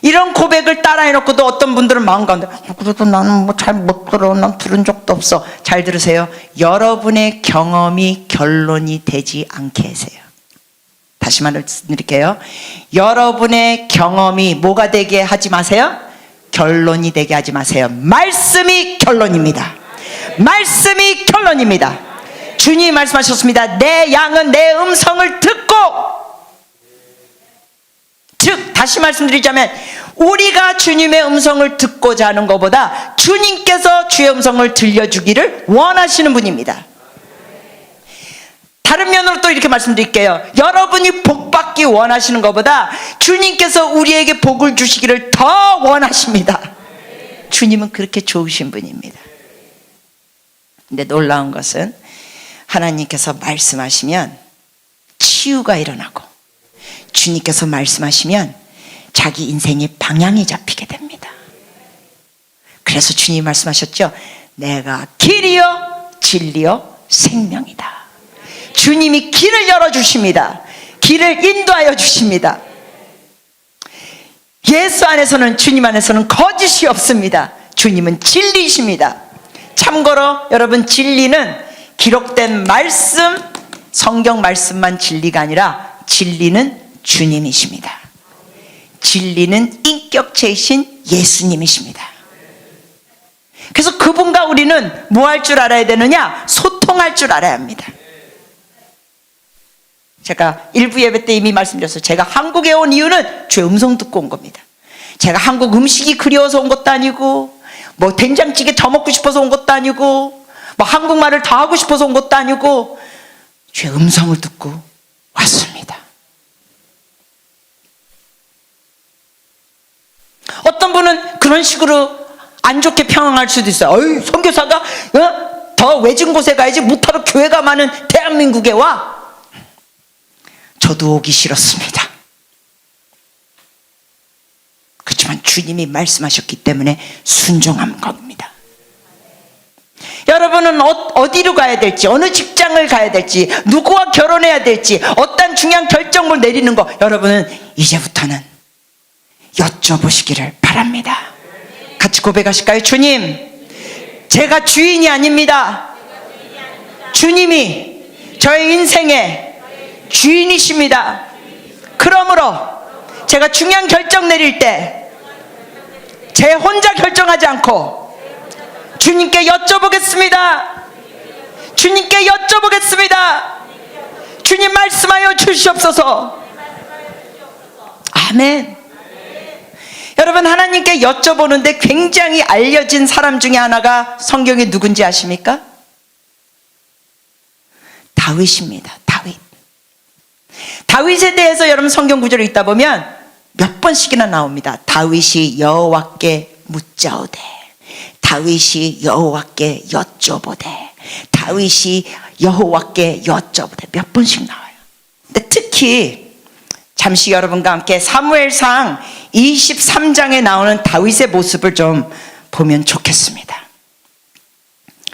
이런 고백을 따라해놓고도 어떤 분들은 마음 가운데 그래도 나는 뭐 잘 못 들어, 난 들은 적도 없어. 잘 들으세요. 여러분의 경험이 결론이 되지 않게 하세요. 다시 말씀드릴게요. 여러분의 경험이 뭐가 되게 하지 마세요. 결론이 되게 하지 마세요. 말씀이 결론입니다. 말씀이 결론입니다. 주님이 말씀하셨습니다. 내 양은 내 음성을 듣고, 즉 다시 말씀드리자면 우리가 주님의 음성을 듣고자 하는 것보다 주님께서 주의 음성을 들려주기를 원하시는 분입니다. 다른 면으로 또 이렇게 말씀드릴게요. 여러분이 복받기 원하시는 것보다 주님께서 우리에게 복을 주시기를 더 원하십니다. 주님은 그렇게 좋으신 분입니다. 근데 놀라운 것은 하나님께서 말씀하시면 치유가 일어나고, 주님께서 말씀하시면 자기 인생의 방향이 잡히게 됩니다. 그래서 주님이 말씀하셨죠. 내가 길이요 진리요 생명이다. 주님이 길을 열어주십니다. 길을 인도하여 주십니다. 예수 안에서는, 주님 안에서는 거짓이 없습니다. 주님은 진리이십니다. 참고로 여러분, 진리는 기록된 말씀, 성경 말씀만 진리가 아니라 진리는 주님이십니다. 진리는 인격체이신 예수님이십니다. 그래서 그분과 우리는 뭐 할 줄 알아야 되느냐? 소통할 줄 알아야 합니다. 제가 일부 예배 때 이미 말씀드렸어요. 제가 한국에 온 이유는 주의 음성 듣고 온 겁니다. 제가 한국 음식이 그리워서 온 것도 아니고, 뭐 된장찌개 더 먹고 싶어서 온 것도 아니고, 뭐 한국말을 더 하고 싶어서 온 것도 아니고, 주의 음성을 듣고 왔습니다. 어떤 분은 그런 식으로 안 좋게 평안할 수도 있어요. 어이, 선교사가 더 외진 곳에 가야지 무타로 교회가 많은 대한민국에 와. 저도 오기 싫었습니다. 그렇지만 주님이 말씀하셨기 때문에 순종한 겁니다. 여러분은 어디로 가야 될지, 어느 직장을 가야 될지, 누구와 결혼해야 될지, 어떤 중요한 결정을 내리는 거, 여러분은 이제부터는 여쭤보시기를 바랍니다. 같이 고백하실까요? 주님, 제가 주인이 아닙니다. 주님이 저의 인생의 주인이십니다. 그러므로 제가 중요한 결정 내릴 때 제 혼자 결정하지 않고 주님께 여쭤보겠습니다. 주님께 여쭤보겠습니다. 주님 말씀하여 주시옵소서. 아멘. 여러분, 하나님께 여쭤보는데 굉장히 알려진 사람 중에 하나가 성경에 누군지 아십니까? 다윗입니다. 다윗에 대해서 여러분 성경 구절을 읽다 보면 몇 번씩이나 나옵니다. 다윗이 여호와께 묻자오되, 다윗이 여호와께 여쭤보되, 다윗이 여호와께 여쭤보되, 몇 번씩 나와요. 근데 특히 잠시 여러분과 함께 사무엘상 23장에 나오는 다윗의 모습을 좀 보면 좋겠습니다.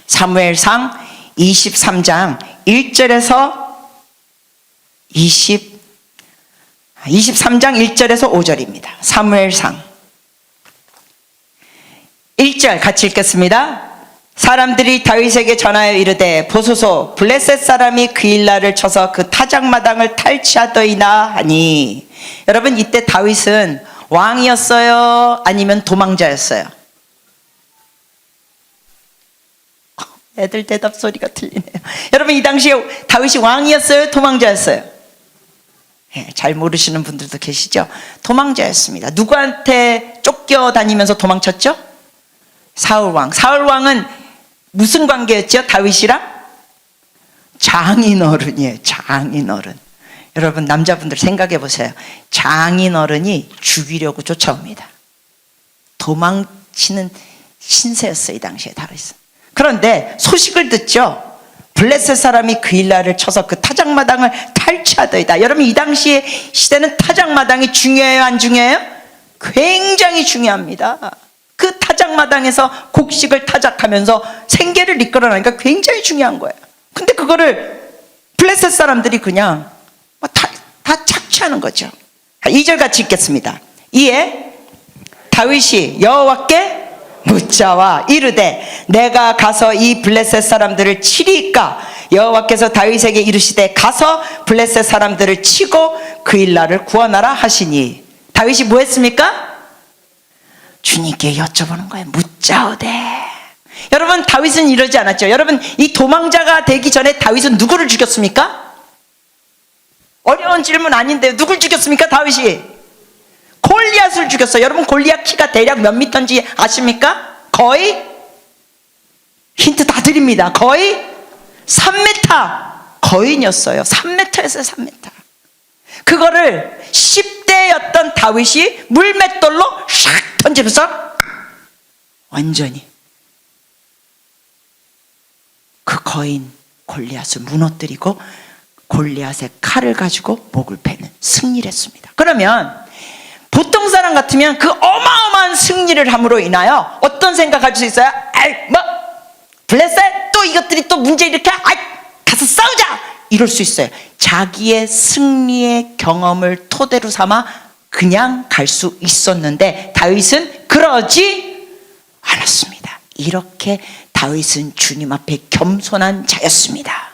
사무엘상 23장 1절에서 23장 1절에서 5절입니다. 사무엘상 1절 같이 읽겠습니다. 사람들이 다윗에게 전하여 이르되, 보소서, 블레셋 사람이 그일라를 쳐서 그 타작마당을 탈취하더이다 하니. 여러분, 이때 다윗은 왕이었어요? 아니면 도망자였어요? 애들 대답 소리가 들리네요. 여러분, 이 당시에 다윗이 왕이었어요? 도망자였어요? 네, 잘 모르시는 분들도 계시죠? 도망자였습니다. 누구한테 쫓겨다니면서 도망쳤죠? 사울왕. 사울왕은 무슨 관계였죠? 다윗이랑? 장인어른이에요. 장인어른. 여러분, 남자분들 생각해 보세요. 장인어른이 죽이려고 쫓아옵니다. 도망치는 신세였어요, 이 당시에 다윗은. 그런데 소식을 듣죠. 블레셋 사람이 그일라를 쳐서 그 타작마당을 탈취하더이다. 여러분, 이 당시의 시대는 타작마당이 중요해요, 안 중요해요? 굉장히 중요합니다. 그 타작마당에서 곡식을 타작하면서 생계를 이끌어내니까 굉장히 중요한 거예요. 근데 그거를 블레셋 사람들이 그냥 다 착취하는 거죠. 2절 같이 읽겠습니다. 이에 다윗이 여호와께 묻자와 이르되, 내가 가서 이 블레셋 사람들을 치리까? 여호와께서 다윗에게 이르시되, 가서 블레셋 사람들을 치고 그일라를 구원하라 하시니. 다윗이 뭐 했습니까? 주님께 여쭤보는 거예요. 묻자오되. 여러분, 다윗은 이러지 않았죠. 여러분, 이 도망자가 되기 전에 다윗은 누구를 죽였습니까? 어려운 질문 아닌데 누굴 죽였습니까? 다윗이 골리앗을 죽였어요. 여러분, 골리앗 키가 대략 몇 미터인지 아십니까? 거의, 힌트 다 드립니다. 거의 3m 거인이었어요. 3m였어요. 3m. 그거를 10대였던 다윗이 물맷돌로 샥 던지면서 완전히 그 거인 골리앗을 무너뜨리고 골리앗의 칼을 가지고 목을 베는 승리를 했습니다. 그러면 보통 사람 같으면 그 어마어마한 승리를 함으로 인하여 어떤 생각 가질 수 있어요? 아이, 뭐 블레셋 또 이것들이 또 문제 일으켜, 아이, 가서 싸우자, 이럴 수 있어요. 자기의 승리의 경험을 토대로 삼아 그냥 갈 수 있었는데 다윗은 그러지 않았습니다. 이렇게 다윗은 주님 앞에 겸손한 자였습니다.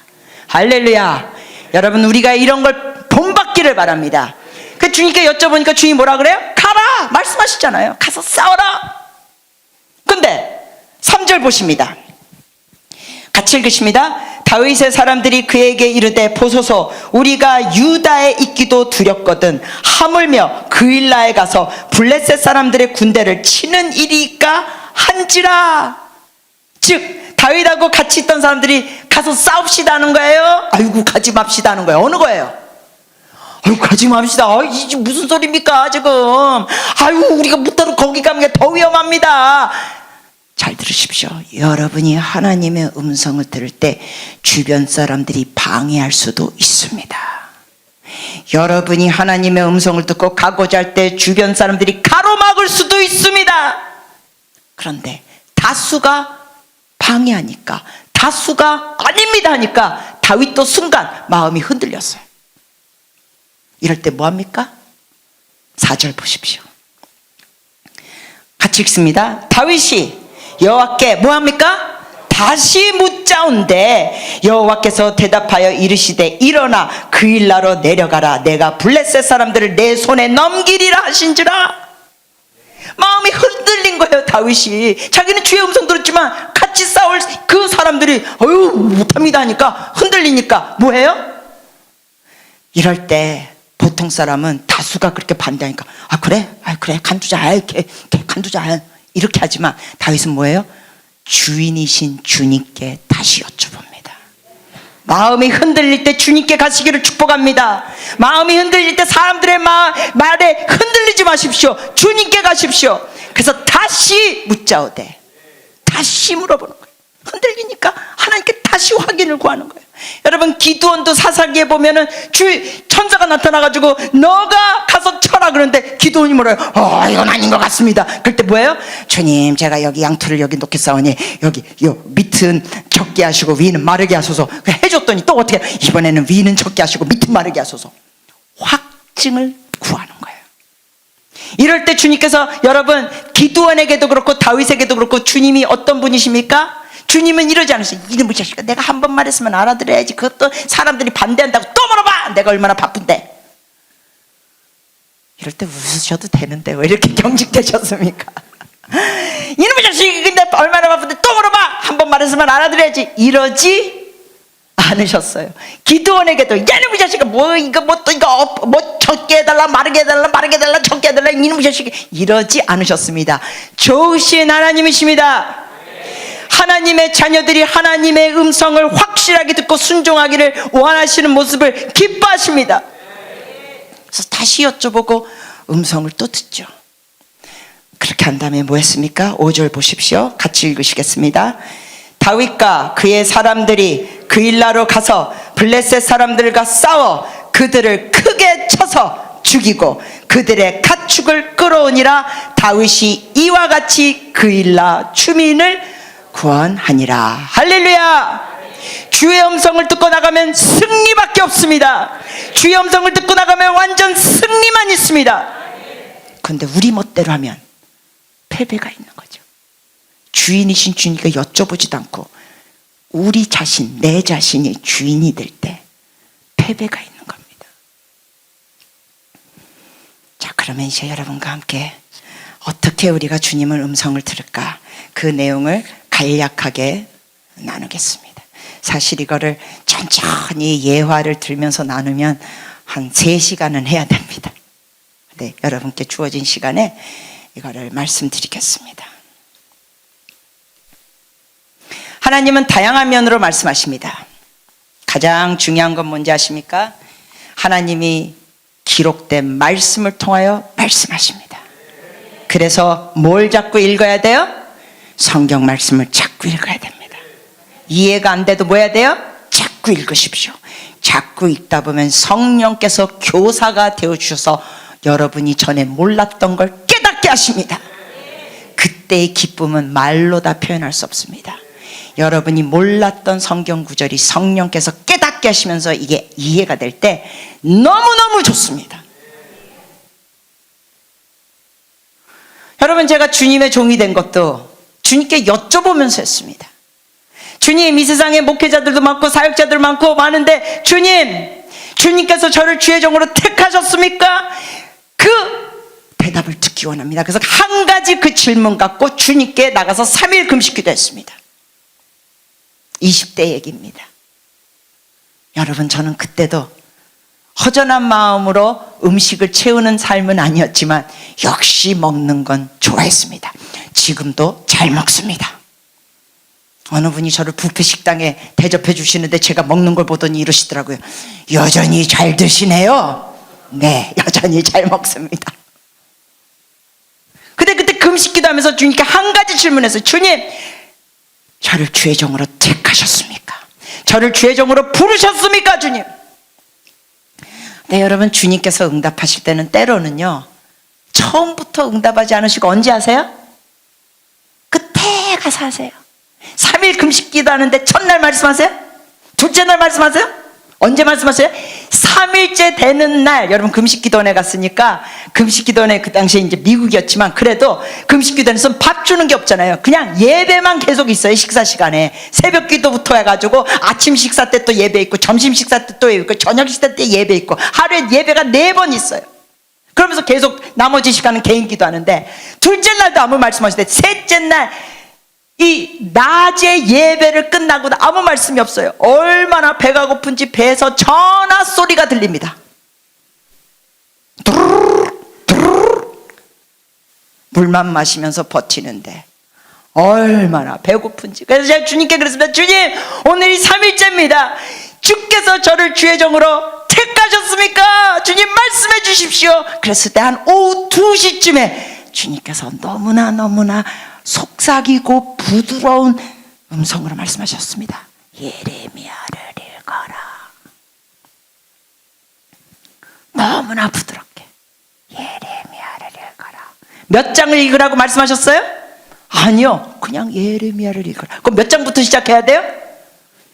할렐루야. 여러분, 우리가 이런 걸 본받기를 바랍니다. 그 주님께 여쭤보니까 주님 뭐라 그래요? 가라! 말씀하시잖아요. 가서 싸워라! 근데 3절 보십니다. 같이 읽으십니다. 다윗의 사람들이 그에게 이르되, 보소서, 우리가 유다에 있기도 두렵거든 하물며 그일라에 가서 블레셋 사람들의 군대를 치는 일이니까 한지라. 즉 다윗하고 같이 있던 사람들이 가서 싸웁시다 하는 거예요? 아이고, 가지 맙시다 하는 거예요? 어느 거예요? 아유, 가지 맙시다. 이게 무슨 소리입니까 지금? 아유, 우리가 못하러 거기 가면 더 위험합니다. 잘 들으십시오. 여러분이 하나님의 음성을 들을 때 주변 사람들이 방해할 수도 있습니다. 여러분이 하나님의 음성을 듣고 가고자 할 때 주변 사람들이 가로막을 수도 있습니다. 그런데 다수가 방해하니까, 다수가 아닙니다 하니까 다윗도 순간 마음이 흔들렸어요. 이럴 때 뭐합니까? 4절 보십시오. 같이 읽습니다. 다윗이 여호와께 뭐합니까? 다시 묻자온데 여호와께서 대답하여 이르시되, 일어나 그일라로 내려가라. 내가 블레셋 사람들을 내 손에 넘기리라 하신지라. 마음이 흔들린 거예요. 다윗이 자기는 주의 음성 들었지만 같이 싸울 그 사람들이 어휴 못합니다 하니까 흔들리니까 뭐해요? 이럴 때 보통 사람은 다수가 그렇게 반대하니까 그래? 그래, 간두자. 이렇게 간두자. 이렇게 하지만 다윗은 뭐예요? 주인이신 주님께 다시 여쭤봅니다. 마음이 흔들릴 때 주님께 가시기를 축복합니다. 마음이 흔들릴 때 사람들의 말에 흔들리지 마십시오. 주님께 가십시오. 그래서 다시 묻자오되, 다시 물어보는 거예요. 흔들리니까 하나님께 다시 확인을 구하는 거예요. 여러분, 기드온도 사사기에 보면은 천사가 나타나가지고 너가 가서 쳐라 그러는데 기드온이 뭐래요? 이건 아닌 것 같습니다. 그때 뭐예요? 주님, 제가 여기 양털을 여기 놓겠사오니 여기 요 밑은 적게 하시고 위는 마르게 하소서. 해줬더니 또 어떻게 해요? 이번에는 위는 적게 하시고 밑은 마르게 하소서. 확증을 구하는 거예요. 이럴 때 주님께서, 여러분, 기드온에게도 그렇고 다윗에게도 그렇고 주님이 어떤 분이십니까? 주님은 이러지 않으세요. 이놈의 자식아, 내가 한 번 말했으면 알아들어야지. 그것도 사람들이 반대한다고 또 물어봐. 내가 얼마나 바쁜데. 이럴 때 웃으셔도 되는데 왜 이렇게 경직되셨습니까? 이놈의 자식이 근데 얼마나 바쁜데 또 물어봐. 한 번 말했으면 알아들어야지. 이러지 않으셨어요. 기드온에게도 이놈의 자식아, 뭐 이거 뭐 또 이거 뭐 적게 해달라 마르게 해달라 마르게 해달라 적게 해달라, 이놈의 자식이 이러지 않으셨습니다. 좋으신 하나님이십니다. 하나님의 자녀들이 하나님의 음성을 확실하게 듣고 순종하기를 원하시는 모습을 기뻐하십니다. 그래서 다시 여쭤보고 음성을 또 듣죠. 그렇게 한 다음에 뭐 했습니까? 5절 보십시오. 같이 읽으시겠습니다. 다윗과 그의 사람들이 그일라로 가서 블레셋 사람들과 싸워 그들을 크게 쳐서 죽이고 그들의 가축을 끌어오니라. 다윗이 이와 같이 그일라 주민을 구원하니라. 할렐루야. 주의 음성을 듣고 나가면 승리밖에 없습니다. 주의 음성을 듣고 나가면 완전 승리만 있습니다. 그런데 우리 멋대로 하면 패배가 있는 거죠. 주인이신 주님께 여쭤보지도 않고 우리 자신, 내 자신이 주인이 될 때 패배가 있는 겁니다. 자, 그러면 이제 여러분과 함께 어떻게 우리가 주님의 음성을 들을까, 그 내용을 간략하게 나누겠습니다. 사실 이거를 천천히 예화를 들면서 나누면 한 3시간은 해야 됩니다. 네, 여러분께 주어진 시간에 이거를 말씀드리겠습니다. 하나님은 다양한 면으로 말씀하십니다. 가장 중요한 건 뭔지 아십니까? 하나님이 기록된 말씀을 통하여 말씀하십니다. 그래서 뭘 자꾸 읽어야 돼요? 성경 말씀을 자꾸 읽어야 됩니다. 이해가 안 돼도 뭐 해야 돼요? 자꾸 읽으십시오. 자꾸 읽다 보면 성령께서 교사가 되어주셔서 여러분이 전에 몰랐던 걸 깨닫게 하십니다. 그때의 기쁨은 말로 다 표현할 수 없습니다. 여러분이 몰랐던 성경 구절이 성령께서 깨닫게 하시면서 이게 이해가 될 때 너무너무 좋습니다. 여러분, 제가 주님의 종이 된 것도 주님께 여쭤보면서 했습니다. 주님, 이 세상에 목회자들도 많고 사역자들 많고 많은데 주님께서 저를 주의 종으로 택하셨습니까? 그 대답을 듣기 원합니다. 그래서 한 가지 그 질문 갖고 주님께 나가서 3일 금식기도 했습니다. 20대 얘기입니다. 여러분, 저는 그때도 허전한 마음으로 음식을 채우는 삶은 아니었지만 역시 먹는 건 좋아했습니다. 지금도 잘 먹습니다. 어느 분이 저를 뷔페 식당에 대접해 주시는데 제가 먹는 걸 보더니 이러시더라고요. 여전히 잘 드시네요. 네, 여전히 잘 먹습니다. 근데 그때 금식기도 하면서 주님께 한 가지 질문했어요. 주님, 저를 주의 종으로 택하셨습니까? 저를 주의 종으로 부르셨습니까, 주님? 네, 여러분, 주님께서 응답하실 때는 때로는요, 처음부터 응답하지 않으시고 언제 하세요? 끝에 가서 하세요. 3일 금식기도 하는데 첫날 말씀하세요? 둘째 날 말씀하세요? 언제 말씀하세요? 3일째 되는 날. 여러분, 금식기도원에 갔으니까, 금식기도원에 그 당시에 이제 미국이었지만 그래도 금식기도원에서는 밥 주는 게 없잖아요. 그냥 예배만 계속 있어요. 식사 시간에 새벽 기도부터 해가지고 아침 식사 때 또 예배 있고 점심 식사 때 또 예배 있고 저녁 식사 때 예배 있고 하루에 예배가 4번 있어요. 그러면서 계속 나머지 시간은 개인 기도하는데, 둘째 날도 아무 말씀하시는데 셋째 날 이 낮에 예배를 끝나고 아무 말씀이 없어요. 얼마나 배가 고픈지 배에서 전화 소리가 들립니다. 물만 마시면서 버티는데 얼마나 배고픈지. 그래서 제가 주님께 그랬습니다. 주님, 오늘이 3일째입니다. 주께서 저를 주의 종으로 택하셨습니까? 주님 말씀해 주십시오. 그랬을 때 한 오후 2시쯤에 주님께서 너무나 속삭이고 부드러운 음성으로 말씀하셨습니다. 예레미야를 읽어라. 너무나 부드럽게 예레미야를 읽어라. 몇 장을 읽으라고 말씀하셨어요? 아니요, 그냥 예레미야를 읽어라. 그럼 몇 장부터 시작해야 돼요?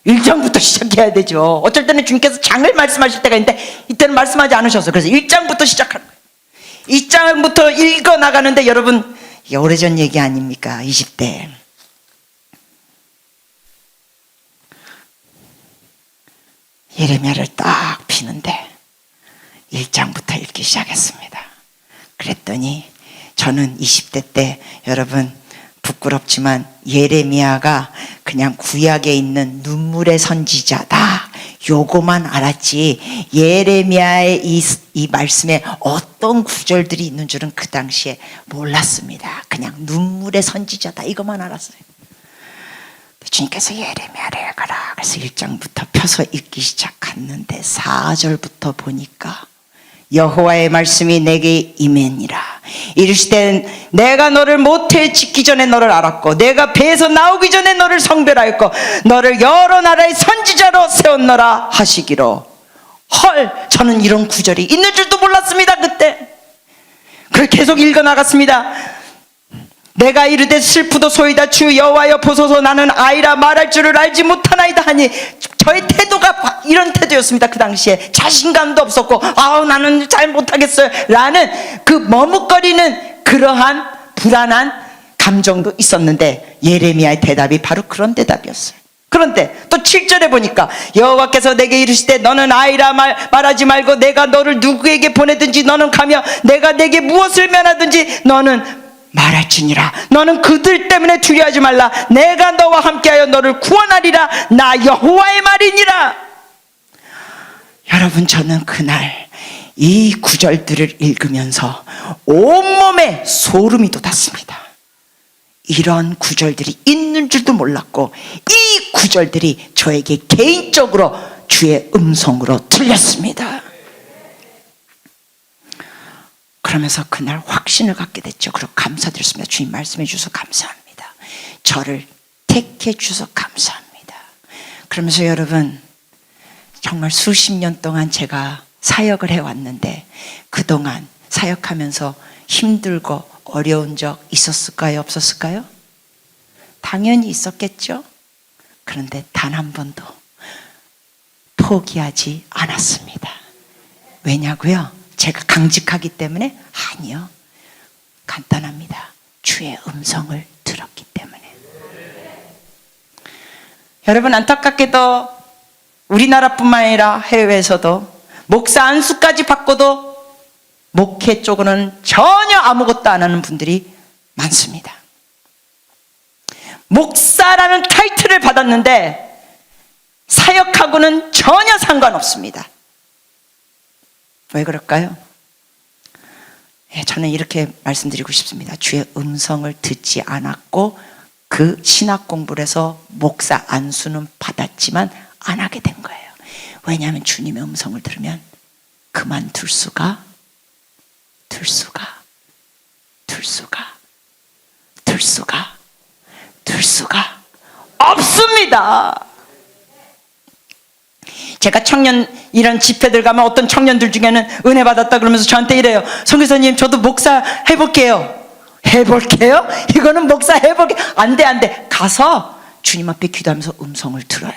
1장부터 시작해야 되죠. 어쩔 때는 주님께서 장을 말씀하실 때가 있는데 이때는 말씀하지 않으셨어요. 그래서 1장부터 시작하는 거예요. 2장부터 읽어 나가는데 여러분, 이게 오래전 얘기 아닙니까? 20대 예레미야를 딱 피는데 1장부터 읽기 시작했습니다. 그랬더니 저는 20대 때, 여러분 부끄럽지만 예레미야가 그냥 구약에 있는 눈물의 선지자다, 요거만 알았지 예레미야의 이 말씀에 어떤 구절들이 있는 줄은 그 당시에 몰랐습니다. 그냥 눈물의 선지자다 이것만 알았어요. 주님께서 예레미야를 읽어라. 그래서 1장부터 펴서 읽기 시작했는데 4절부터 보니까 여호와의 말씀이 내게 임하니라. 이르시되 내가 너를 모태에 짓기 전에 너를 알았고 내가 배에서 나오기 전에 너를 성별하였고 너를 여러 나라의 선지자로 세웠노라 하시기로. 헐, 저는 이런 구절이 있는 줄도 몰랐습니다. 그때 그걸 계속 읽어 나갔습니다. 내가 이르되 슬프도 소이다 주 여호와여 보소서 나는 아이라 말할 줄을 알지 못하나이다 하니, 저의 태도가 이런 태도였습니다. 그 당시에 자신감도 없었고 나는 잘 못하겠어요 라는 그 머뭇거리는 그러한 불안한 감정도 있었는데 예레미야의 대답이 바로 그런 대답이었어요. 그런데 또 7절에 보니까 여호와께서 내게 이르시되 너는 아이라 말하지 말고 내가 너를 누구에게 보내든지 너는 가며 내가 내게 무엇을 면하든지 너는 말할지니라. 너는 그들 때문에 두려워하지 말라. 내가 너와 함께하여 너를 구원하리라. 나 여호와의 말이니라. 여러분, 저는 그날 이 구절들을 읽으면서 온몸에 소름이 돋았습니다. 이런 구절들이 있는 줄도 몰랐고 이 구절들이 저에게 개인적으로 주의 음성으로 들렸습니다. 그러면서 그날 확신을 갖게 됐죠. 그리고 감사드렸습니다. 주님 말씀해 주셔서 감사합니다. 저를 택해 주셔서 감사합니다. 그러면서 여러분, 정말 수십 년 동안 제가 사역을 해왔는데 그동안 사역하면서 힘들고 어려운 적 있었을까요? 없었을까요? 당연히 있었겠죠. 그런데 단 한 번도 포기하지 않았습니다. 왜냐고요? 제가 강직하기 때문에? 아니요, 간단합니다. 주의 음성을 들었기 때문에. 여러분, 안타깝게도 우리나라뿐만 아니라 해외에서도 목사 안수까지 받고도 목회 쪽으로는 전혀 아무것도 안 하는 분들이 많습니다. 목사라는 타이틀을 받았는데 사역하고는 전혀 상관없습니다. 왜 그럴까요? 저는 이렇게 말씀드리고 싶습니다. 주의 음성을 듣지 않았고 그 신학 공부를 해서 목사 안수는 받았지만 안 하게 된 거예요. 왜냐하면 주님의 음성을 들으면 그만둘 수가 없습니다. 제가 청년 이런 집회들 가면 어떤 청년들 중에는 은혜 받았다 그러면서 저한테 이래요. 선교사님, 저도 목사 해볼게요. 이거는 목사 해볼게. 안 돼. 가서 주님 앞에 기도하면서 음성을 들어요.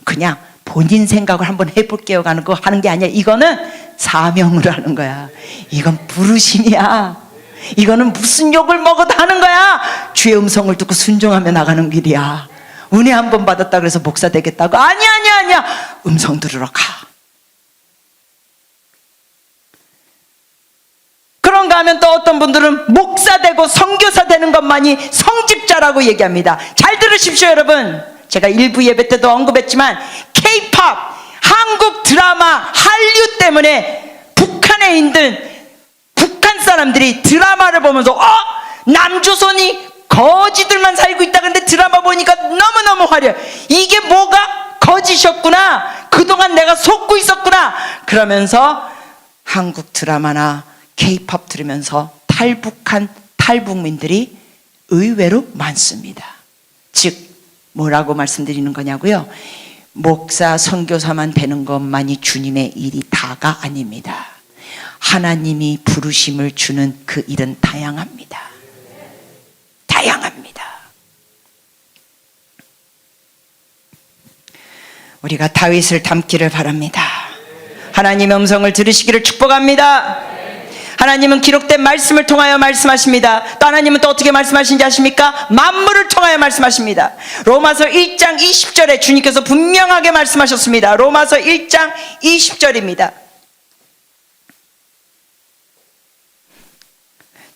그냥 본인 생각을 한번 해볼게요 하는 게 아니야. 이거는 사명으로 하는 거야. 이건 부르심이야. 이거는 무슨 욕을 먹어도 하는 거야. 주의 음성을 듣고 순종하며 나가는 길이야. 은혜 한 번 받았다 그래서 목사 되겠다고? 아니야. 음성 들으러 가. 그런가 하면 또 어떤 분들은 목사 되고 선교사 되는 것만이 성직자라고 얘기합니다. 잘 들으십시오, 여러분. 제가 일부 예배 때도 언급했지만 K-팝, 한국 드라마, 한류 때문에 북한에 있는 북한 사람들이 드라마를 보면서 남조선이 거지들만 살고 있다. 근데 드라마 보니까 너무너무 화려해. 이게 뭐가 거짓이었구나. 그동안 내가 속고 있었구나. 그러면서 한국 드라마나 K-팝 들으면서 탈북한 탈북민들이 의외로 많습니다. 즉 뭐라고 말씀드리는 거냐고요? 목사, 선교사만 되는 것만이 주님의 일이 다가 아닙니다. 하나님이 부르심을 주는 그 일은 다양합니다. 다양합니다. 우리가 다윗을 닮기를 바랍니다. 하나님의 음성을 들으시기를 축복합니다. 하나님은 기록된 말씀을 통하여 말씀하십니다. 또 하나님은 또 어떻게 말씀하신지 아십니까? 만물을 통하여 말씀하십니다. 로마서 1장 20절에 주님께서 분명하게 말씀하셨습니다. 로마서 1장 20절입니다.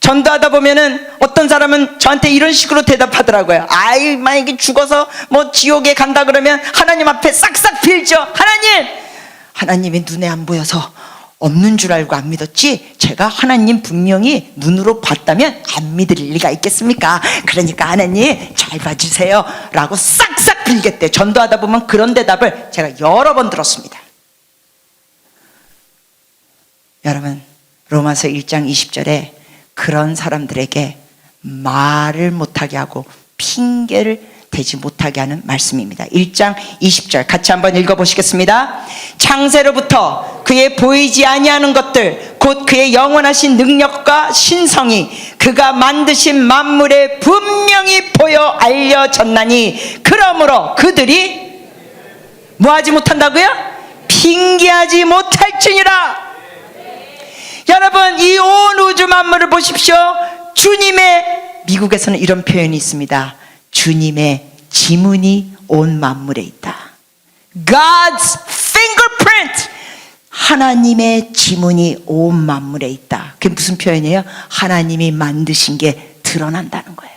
전도하다 보면은 어떤 사람은 저한테 이런 식으로 대답하더라고요. 아이, 만약에 죽어서 뭐 지옥에 간다 그러면 하나님 앞에 싹싹 빌죠. 하나님이 눈에 안 보여서 없는 줄 알고 안 믿었지, 제가 하나님 분명히 눈으로 봤다면 안 믿을 리가 있겠습니까? 그러니까 하나님 잘 봐주세요 라고 싹싹 빌겠대. 전도하다 보면 그런 대답을 제가 여러 번 들었습니다. 여러분, 로마서 1장 20절에 그런 사람들에게 말을 못하게 하고 핑계를 대지 못하게 하는 말씀입니다. 1장 20절 같이 한번 읽어보시겠습니다. 창세로부터 그의 보이지 아니하는 것들 곧 그의 영원하신 능력과 신성이 그가 만드신 만물에 분명히 보여 알려졌나니 그러므로 그들이 뭐하지 못한다고요? 핑계하지 못할지니라. 여러분, 이 온 우주 만물을 보십시오. 주님의, 미국에서는 이런 표현이 있습니다. 주님의 지문이 온 만물에 있다. God's fingerprint. 하나님의 지문이 온 만물에 있다. 그게 무슨 표현이에요? 하나님이 만드신 게 드러난다는 거예요.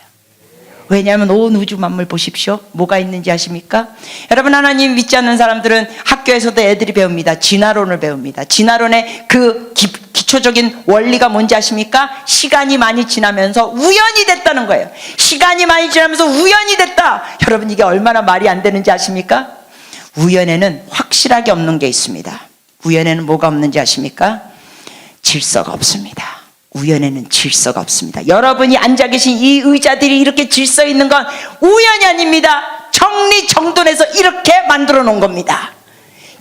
왜냐하면 온 우주 만물 보십시오. 뭐가 있는지 아십니까? 여러분, 하나님 믿지 않는 사람들은 학교에서도 애들이 배웁니다. 진화론을 배웁니다. 진화론의 그 기초적인 원리가 뭔지 아십니까? 시간이 많이 지나면서 우연이 됐다는 거예요. 시간이 많이 지나면서 우연이 됐다. 여러분, 이게 얼마나 말이 안 되는지 아십니까? 우연에는 확실하게 없는 게 있습니다. 우연에는 뭐가 없는지 아십니까? 질서가 없습니다. 우연에는 질서가 없습니다. 여러분이 앉아 계신 이 의자들이 이렇게 질서 있는 건 우연이 아닙니다. 정리정돈해서 이렇게 만들어 놓은 겁니다.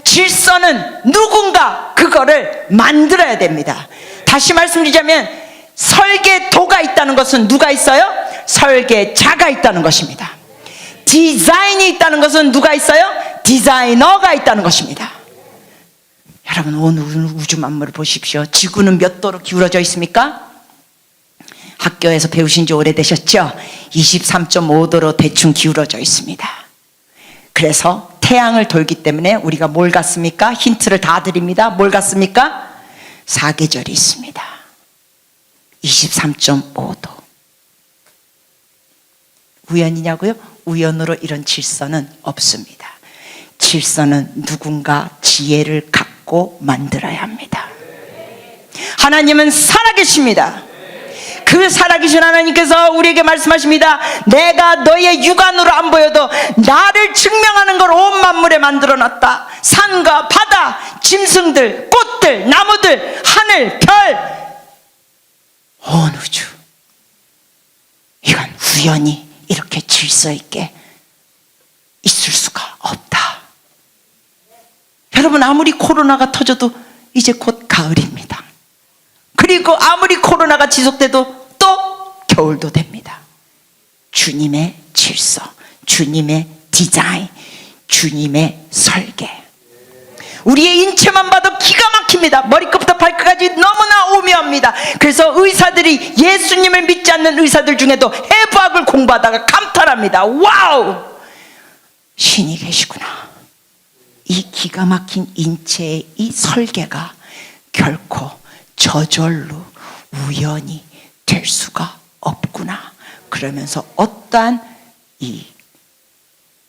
질서는 누군가 그거를 만들어야 됩니다. 다시 말씀드리자면 설계도가 있다는 것은 누가 있어요? 설계자가 있다는 것입니다. 디자인이 있다는 것은 누가 있어요? 디자이너가 있다는 것입니다. 여러분, 온 우주 만물을 보십시오. 지구는 몇 도로 기울어져 있습니까? 학교에서 배우신 지 오래되셨죠? 23.5도로 대충 기울어져 있습니다. 그래서 태양을 돌기 때문에 우리가 뭘 갖습니까? 힌트를 다 드립니다. 뭘 갖습니까? 사계절이 있습니다. 23.5도. 우연이냐고요? 우연으로 이런 질서는 없습니다. 질서는 누군가 지혜를 갖고 만들어야 합니다. 하나님은 살아계십니다. 그 살아계신 하나님께서 우리에게 말씀하십니다. 내가 너의 육안으로 안 보여도 나를 증명하는 걸 온 만물에 만들어놨다. 산과 바다, 짐승들, 꽃들, 나무들, 하늘, 별, 온 우주. 이건 우연히 이렇게 질서 있게 있을 수가 없다. 여러분, 아무리 코로나가 터져도 이제 곧 가을입니다. 그리고 아무리 코로나가 지속돼도 또 겨울도 됩니다. 주님의 질서, 주님의 디자인, 주님의 설계. 우리의 인체만 봐도 기가 막힙니다. 머리끝부터 발끝까지 너무나 오묘합니다. 그래서 의사들이, 예수님을 믿지 않는 의사들 중에도 해부학을 공부하다가 감탄합니다. 와우! 신이 계시구나. 이 기가 막힌 인체의 이 설계가 결코 저절로 우연히 될 수가 없구나. 그러면서 어떠한 이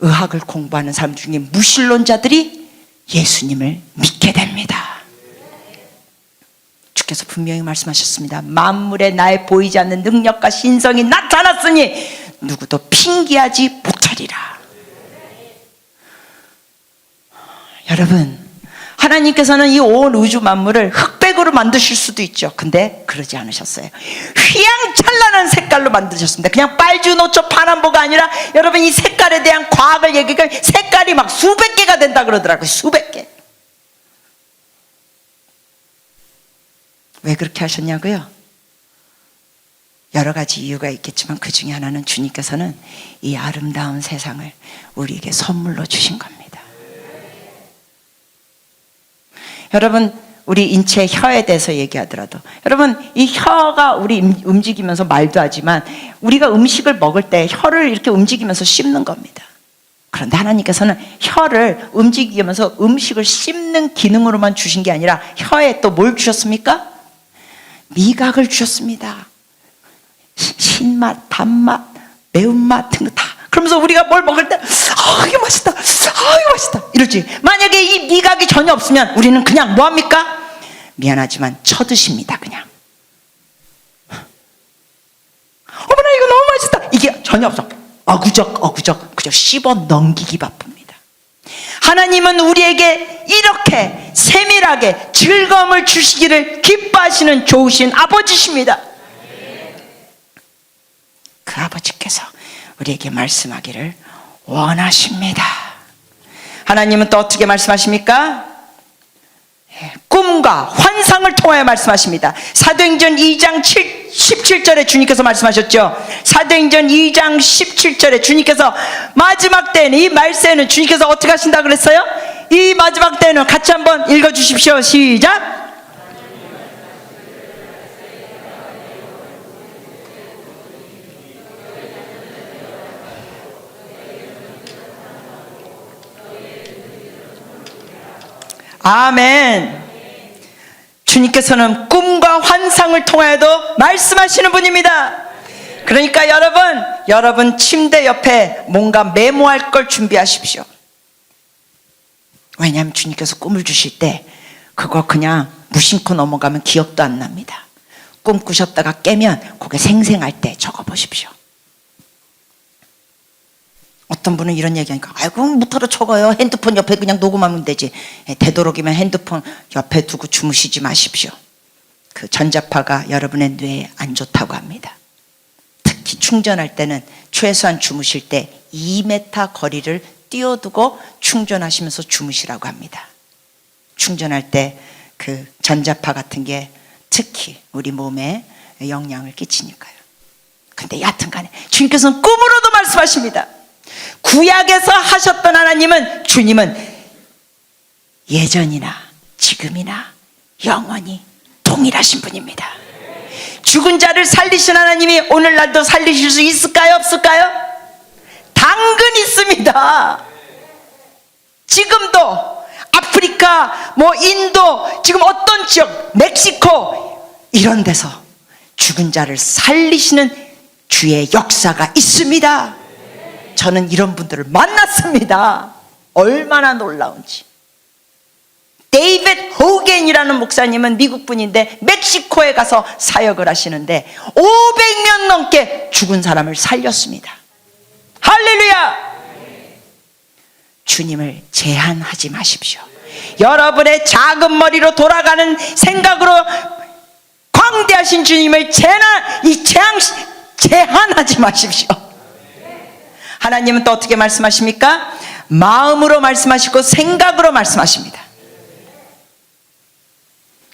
의학을 공부하는 사람 중에 무신론자들이 예수님을 믿게 됩니다. 주께서 분명히 말씀하셨습니다. 만물에 나의 보이지 않는 능력과 신성이 나타났으니 누구도 핑계하지 못하리라. 여러분, 하나님께서는 이 온 우주 만물을 흑백으로 만드실 수도 있죠. 근데 그러지 않으셨어요. 휘황찬란한 색깔로 만드셨습니다. 그냥 빨주, 노초, 파란보가 아니라 여러분, 이 색깔에 대한 과학을 얘기하니까 색깔이 막 수백 개가 된다 그러더라고요. 수백 개. 왜 그렇게 하셨냐고요? 여러 가지 이유가 있겠지만 그 중에 하나는 주님께서는 이 아름다운 세상을 우리에게 선물로 주신 겁니다. 여러분, 우리 인체 혀에 대해서 얘기하더라도 여러분, 이 혀가 우리 움직이면서 말도 하지만 우리가 음식을 먹을 때 혀를 이렇게 움직이면서 씹는 겁니다. 그런데 하나님께서는 혀를 움직이면서 음식을 씹는 기능으로만 주신 게 아니라 혀에 또 뭘 주셨습니까? 미각을 주셨습니다. 신맛, 단맛, 매운맛 등등 다. 그러면서 우리가 뭘 먹을 때 이게 맛있다, 이게 맛있다 이러지. 만약에 이 미각이 전혀 없으면 우리는 그냥 뭐합니까? 미안하지만 쳐드십니다. 그냥 어머나 이거 너무 맛있다, 이게 전혀 없어. 어구적 그저 씹어 넘기기 바쁩니다. 하나님은 우리에게 이렇게 세밀하게 즐거움을 주시기를 기뻐하시는 좋으신 아버지십니다. 그 아버지께서 우리에게 말씀하기를 원하십니다. 하나님은 또 어떻게 말씀하십니까? 꿈과 환상을 통하여 말씀하십니다. 사도행전 2장 17절에 주님께서 말씀하셨죠. 사도행전 2장 17절에 주님께서 마지막 때는, 이 말세는 주님께서 어떻게 하신다 그랬어요? 이 마지막 때는 같이 한번 읽어주십시오. 시작. 아멘. 주님께서는 꿈과 환상을 통하여도 말씀하시는 분입니다. 그러니까 여러분 침대 옆에 뭔가 메모할 걸 준비하십시오. 왜냐하면 주님께서 꿈을 주실 때 그거 그냥 무심코 넘어가면 기억도 안 납니다. 꿈 꾸셨다가 깨면 그게 생생할 때 적어보십시오. 어떤 분은 이런 얘기하니까 아이고 무터러 적어요. 핸드폰 옆에 그냥 녹음하면 되지. 되도록이면 핸드폰 옆에 두고 주무시지 마십시오. 그 전자파가 여러분의 뇌에 안 좋다고 합니다. 특히 충전할 때는 최소한 주무실 때 2m 거리를 띄워두고 충전하시면서 주무시라고 합니다. 충전할 때 그 전자파 같은 게 특히 우리 몸에 영향을 끼치니까요. 근데 여하튼간에 주님께서는 꿈으로도 말씀하십니다. 구약에서 하셨던 하나님은, 주님은 예전이나 지금이나 영원히 동일하신 분입니다. 죽은 자를 살리신 하나님이 오늘날도 살리실 수 있을까요? 없을까요? 당근 있습니다. 지금도 아프리카, 인도, 지금 어떤 지역, 멕시코 이런 데서 죽은 자를 살리시는 주의 역사가 있습니다. 저는 이런 분들을 만났습니다. 얼마나 놀라운지. 데이빗 호겐이라는 목사님은 미국 분인데 멕시코에 가서 사역을 하시는데 500명 넘게 죽은 사람을 살렸습니다. 할렐루야! 주님을 제한하지 마십시오. 여러분의 작은 머리로 돌아가는 생각으로 광대하신 주님을 제한하지 마십시오. 하나님은 또 어떻게 말씀하십니까? 마음으로 말씀하시고 생각으로 말씀하십니다.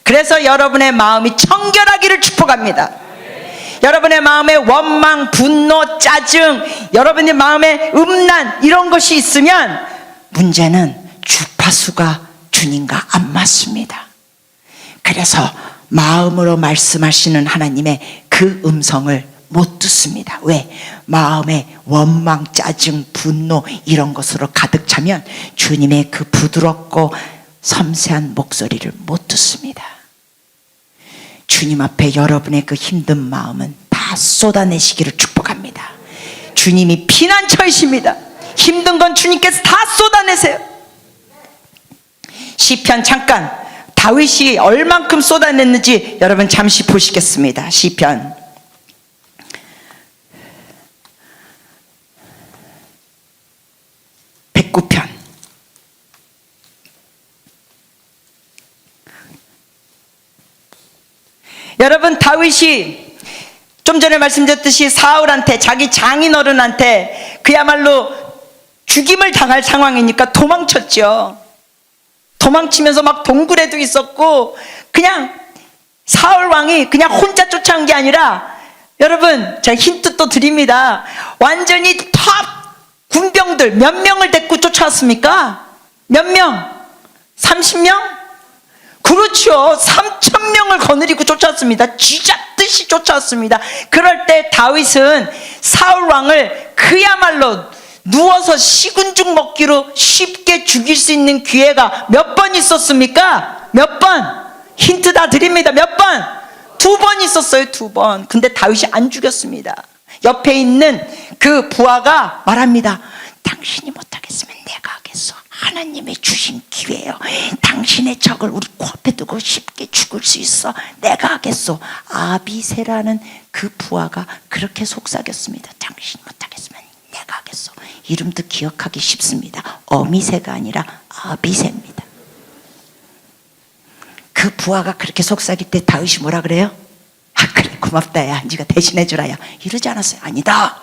그래서 여러분의 마음이 청결하기를 축복합니다. 여러분의 마음에 원망, 분노, 짜증, 여러분의 마음에 음란 이런 것이 있으면 문제는 주파수가 주님과 안 맞습니다. 그래서 마음으로 말씀하시는 하나님의 그 음성을 못 듣습니다. 왜? 마음에 원망, 짜증, 분노 이런 것으로 가득 차면 주님의 그 부드럽고 섬세한 목소리를 못 듣습니다. 주님 앞에 여러분의 그 힘든 마음은 다 쏟아내시기를 축복합니다. 주님이 피난처이십니다. 힘든 건 주님께서 다 쏟아내세요. 시편 잠깐, 다윗이 얼만큼 쏟아냈는지 여러분 잠시 보시겠습니다. 시편 109편 여러분, 다윗이 좀 전에 말씀드렸듯이 사울한테, 자기 장인어른한테 그야말로 죽임을 당할 상황이니까 도망쳤죠. 도망치면서 막 동굴에도 있었고, 그냥 사울 왕이 그냥 혼자 쫓아온 게 아니라, 여러분 제가 힌트 또 드립니다. 완전히 톱 군병들 몇 명을 데리고 쫓아왔습니까? 몇 명? 30명? 그렇죠. 3,000명을 거느리고 쫓아왔습니다. 쥐잡듯이 쫓아왔습니다. 그럴 때 다윗은 사울 왕을 그야말로 누워서 식은 죽 먹기로 쉽게 죽일 수 있는 기회가 몇 번 있었습니까? 몇 번? 힌트 다 드립니다. 몇 번? 2번 있었어요. 2번. 근데 다윗이 안 죽였습니다. 옆에 있는 그 부하가 말합니다. 당신이 못하겠으면 내가 하겠어. 하나님의 주신 기회예요. 당신의 적을 우리 코앞에 두고 쉽게 죽을 수 있어. 내가 하겠소. 아비새라는 그 부하가 그렇게 속삭였습니다. 당신이 못하겠으면 내가 하겠소. 이름도 기억하기 쉽습니다. 어미새가 아니라 아비새입니다. 그 부하가 그렇게 속삭일 때 다윗이 뭐라 그래요? 아, 그래, 고맙다, 야, 네가 대신해 주라, 야, 이러지 않았어요. 아니다,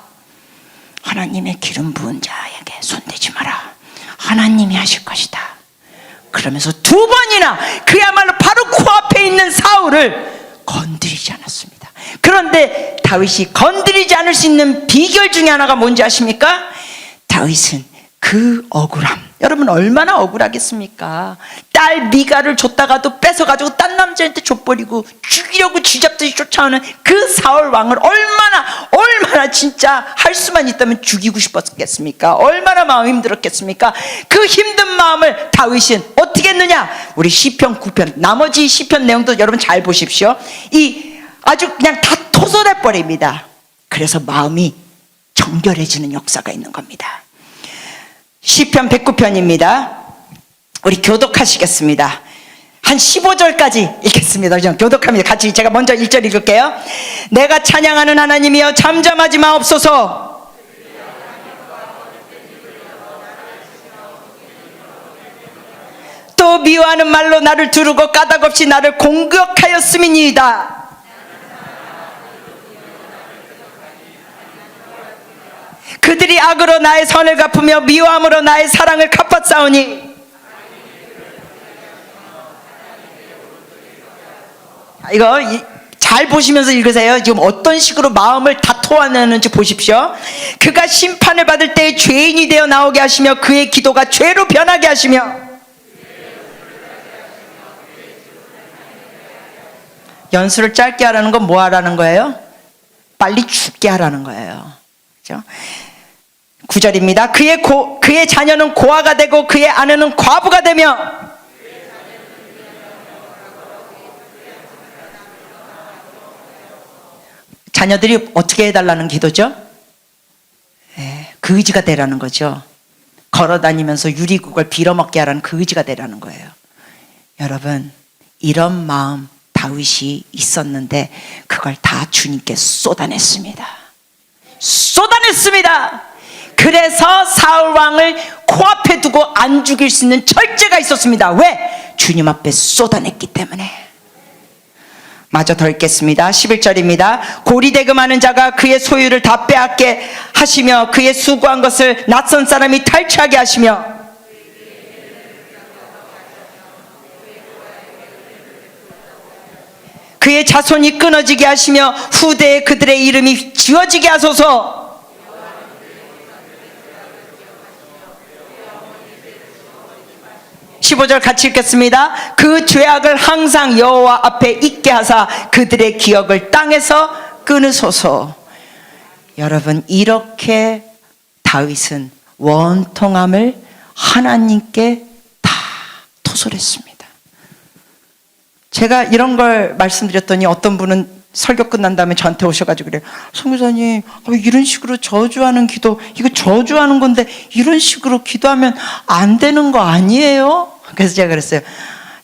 하나님의 기름 부은 자에게 손대지 마라. 하나님이 하실 것이다. 그러면서 2번이나 그야말로 바로 코앞에 있는 사울을 건드리지 않았습니다. 그런데 다윗이 건드리지 않을 수 있는 비결 중에 하나가 뭔지 아십니까? 다윗은 그 억울함, 여러분 얼마나 억울하겠습니까? 딸 미가를 줬다가도 뺏어가지고 딴 남자한테 줘버리고 죽이려고 쥐잡듯이 쫓아오는 그 사울 왕을 얼마나 진짜 할 수만 있다면 죽이고 싶었겠습니까? 얼마나 마음이 힘들었겠습니까? 그 힘든 마음을 다윗은 어떻게 했느냐? 우리 시편 9편, 나머지 시편 내용도 여러분 잘 보십시오. 이 아주 그냥 다 토설해 버립니다. 그래서 마음이 정결해지는 역사가 있는 겁니다. 시편 109편입니다. 우리 교독하시겠습니다. 한 15절까지 읽겠습니다. 교독합니다. 같이 제가 먼저 1절 읽을게요. 내가 찬양하는 하나님이여 잠잠하지 마옵소서. 또 미워하는 말로 나를 두르고 까닭없이 나를 공격하였음이니이다. 그들이 악으로 나의 선을 갚으며 미워함으로 나의 사랑을 갚았사오니. 이거 잘 보시면서 읽으세요. 지금 어떤 식으로 마음을 다 토해내는지 보십시오. 그가 심판을 받을 때 죄인이 되어 나오게 하시며 그의 기도가 죄로 변하게 하시며. 연수를 짧게 하라는 건 뭐 하라는 거예요? 빨리 죽게 하라는 거예요. 그렇죠? 9절입니다. 그의 자녀는 고아가 되고 그의 아내는 과부가 되며. 자녀들이 어떻게 해달라는 기도죠? 그 의지가 되라는 거죠. 걸어다니면서 유리국을 빌어먹게 하라는 그 의지가 되라는 거예요. 여러분, 이런 마음 다윗이 있었는데 그걸 다 주님께 쏟아냈습니다. 그래서 사울 왕을 코앞에 두고 안 죽일 수 있는 절제가 있었습니다. 왜? 주님 앞에 쏟아냈기 때문에. 마저 더 읽겠습니다. 11절입니다. 고리대금하는 자가 그의 소유를 다 빼앗게 하시며 그의 수고한 것을 낯선 사람이 탈취하게 하시며 그의 자손이 끊어지게 하시며 후대에 그들의 이름이 지워지게 하소서. 15절 같이 읽겠습니다. 그 죄악을 항상 여호와 앞에 있게 하사 그들의 기억을 땅에서 끊으소서. 여러분, 이렇게 다윗은 원통함을 하나님께 다 토설했습니다. 제가 이런 걸 말씀드렸더니 어떤 분은 설교 끝난 다음에 저한테 오셔가지고 그래요. 선교사님, 이런 식으로 저주하는 기도, 이거 저주하는 건데 이런 식으로 기도하면 안 되는 거 아니에요? 그래서 제가 그랬어요.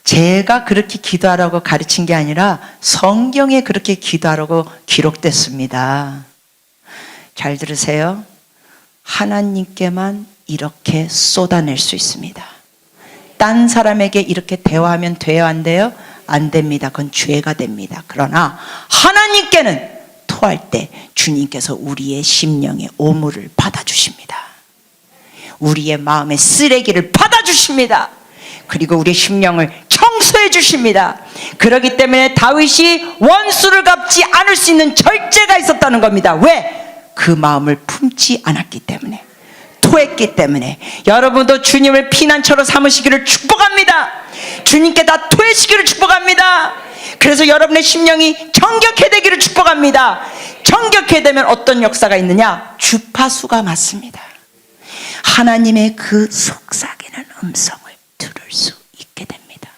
제가 그렇게 기도하라고 가르친 게 아니라 성경에 그렇게 기도하라고 기록됐습니다. 잘 들으세요. 하나님께만 이렇게 쏟아낼 수 있습니다. 딴 사람에게 이렇게 대화하면 돼요, 안 돼요? 안 됩니다. 그건 죄가 됩니다. 그러나 하나님께는 토할 때 주님께서 우리의 심령의 오물을 받아주십니다. 우리의 마음의 쓰레기를 받아주십니다. 그리고 우리의 심령을 청소해 주십니다. 그렇기 때문에 다윗이 원수를 갚지 않을 수 있는 절제가 있었다는 겁니다. 왜? 그 마음을 품지 않았기 때문에, 토했기 때문에. 여러분도 주님을 피난처로 삼으시기를 축복합니다. 주님께 다 토해시기를 축복합니다. 그래서 여러분의 심령이 정결케 되기를 축복합니다. 정결케 되면 어떤 역사가 있느냐? 주파수가 맞습니다. 하나님의 그 속삭이는 음성을 들을 수 있게 됩니다.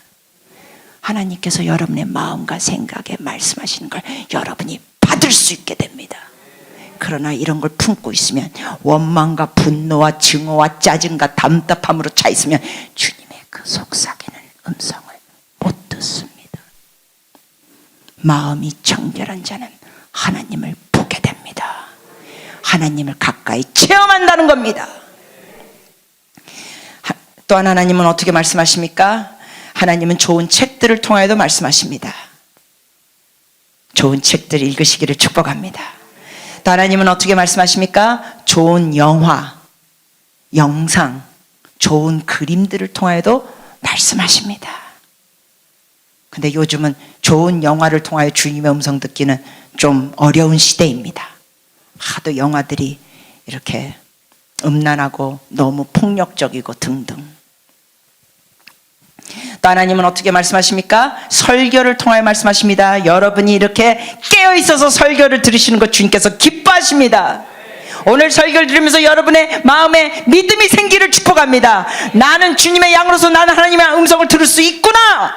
하나님께서 여러분의 마음과 생각에 말씀하시는 걸 여러분이 받을 수 있게 됩니다. 그러나 이런 걸 품고 있으면, 원망과 분노와 증오와 짜증과 답답함으로 차 있으면 주님의 그 속삭이는 음성을 못 듣습니다. 마음이 정결한 자는 하나님을 보게 됩니다. 하나님을 가까이 체험한다는 겁니다. 또한 하나님은 어떻게 말씀하십니까? 하나님은 좋은 책들을 통하여도 말씀하십니다. 좋은 책들 읽으시기를 축복합니다. 또 하나님은 어떻게 말씀하십니까? 좋은 영화, 영상, 좋은 그림들을 통하여도 말씀하십니다. 근데 요즘은 좋은 영화를 통하여 주님의 음성 듣기는 좀 어려운 시대입니다. 하도 영화들이 이렇게 음란하고 너무 폭력적이고 등등. 또 하나님은 어떻게 말씀하십니까? 설교를 통하여 말씀하십니다. 여러분이 이렇게 깨어있어서 설교를 들으시는 것 주님께서 기뻐하십니다. 오늘 설교를 들으면서 여러분의 마음에 믿음이 생기를 축복합니다. 나는 주님의 양으로서 나는 하나님의 음성을 들을 수 있구나.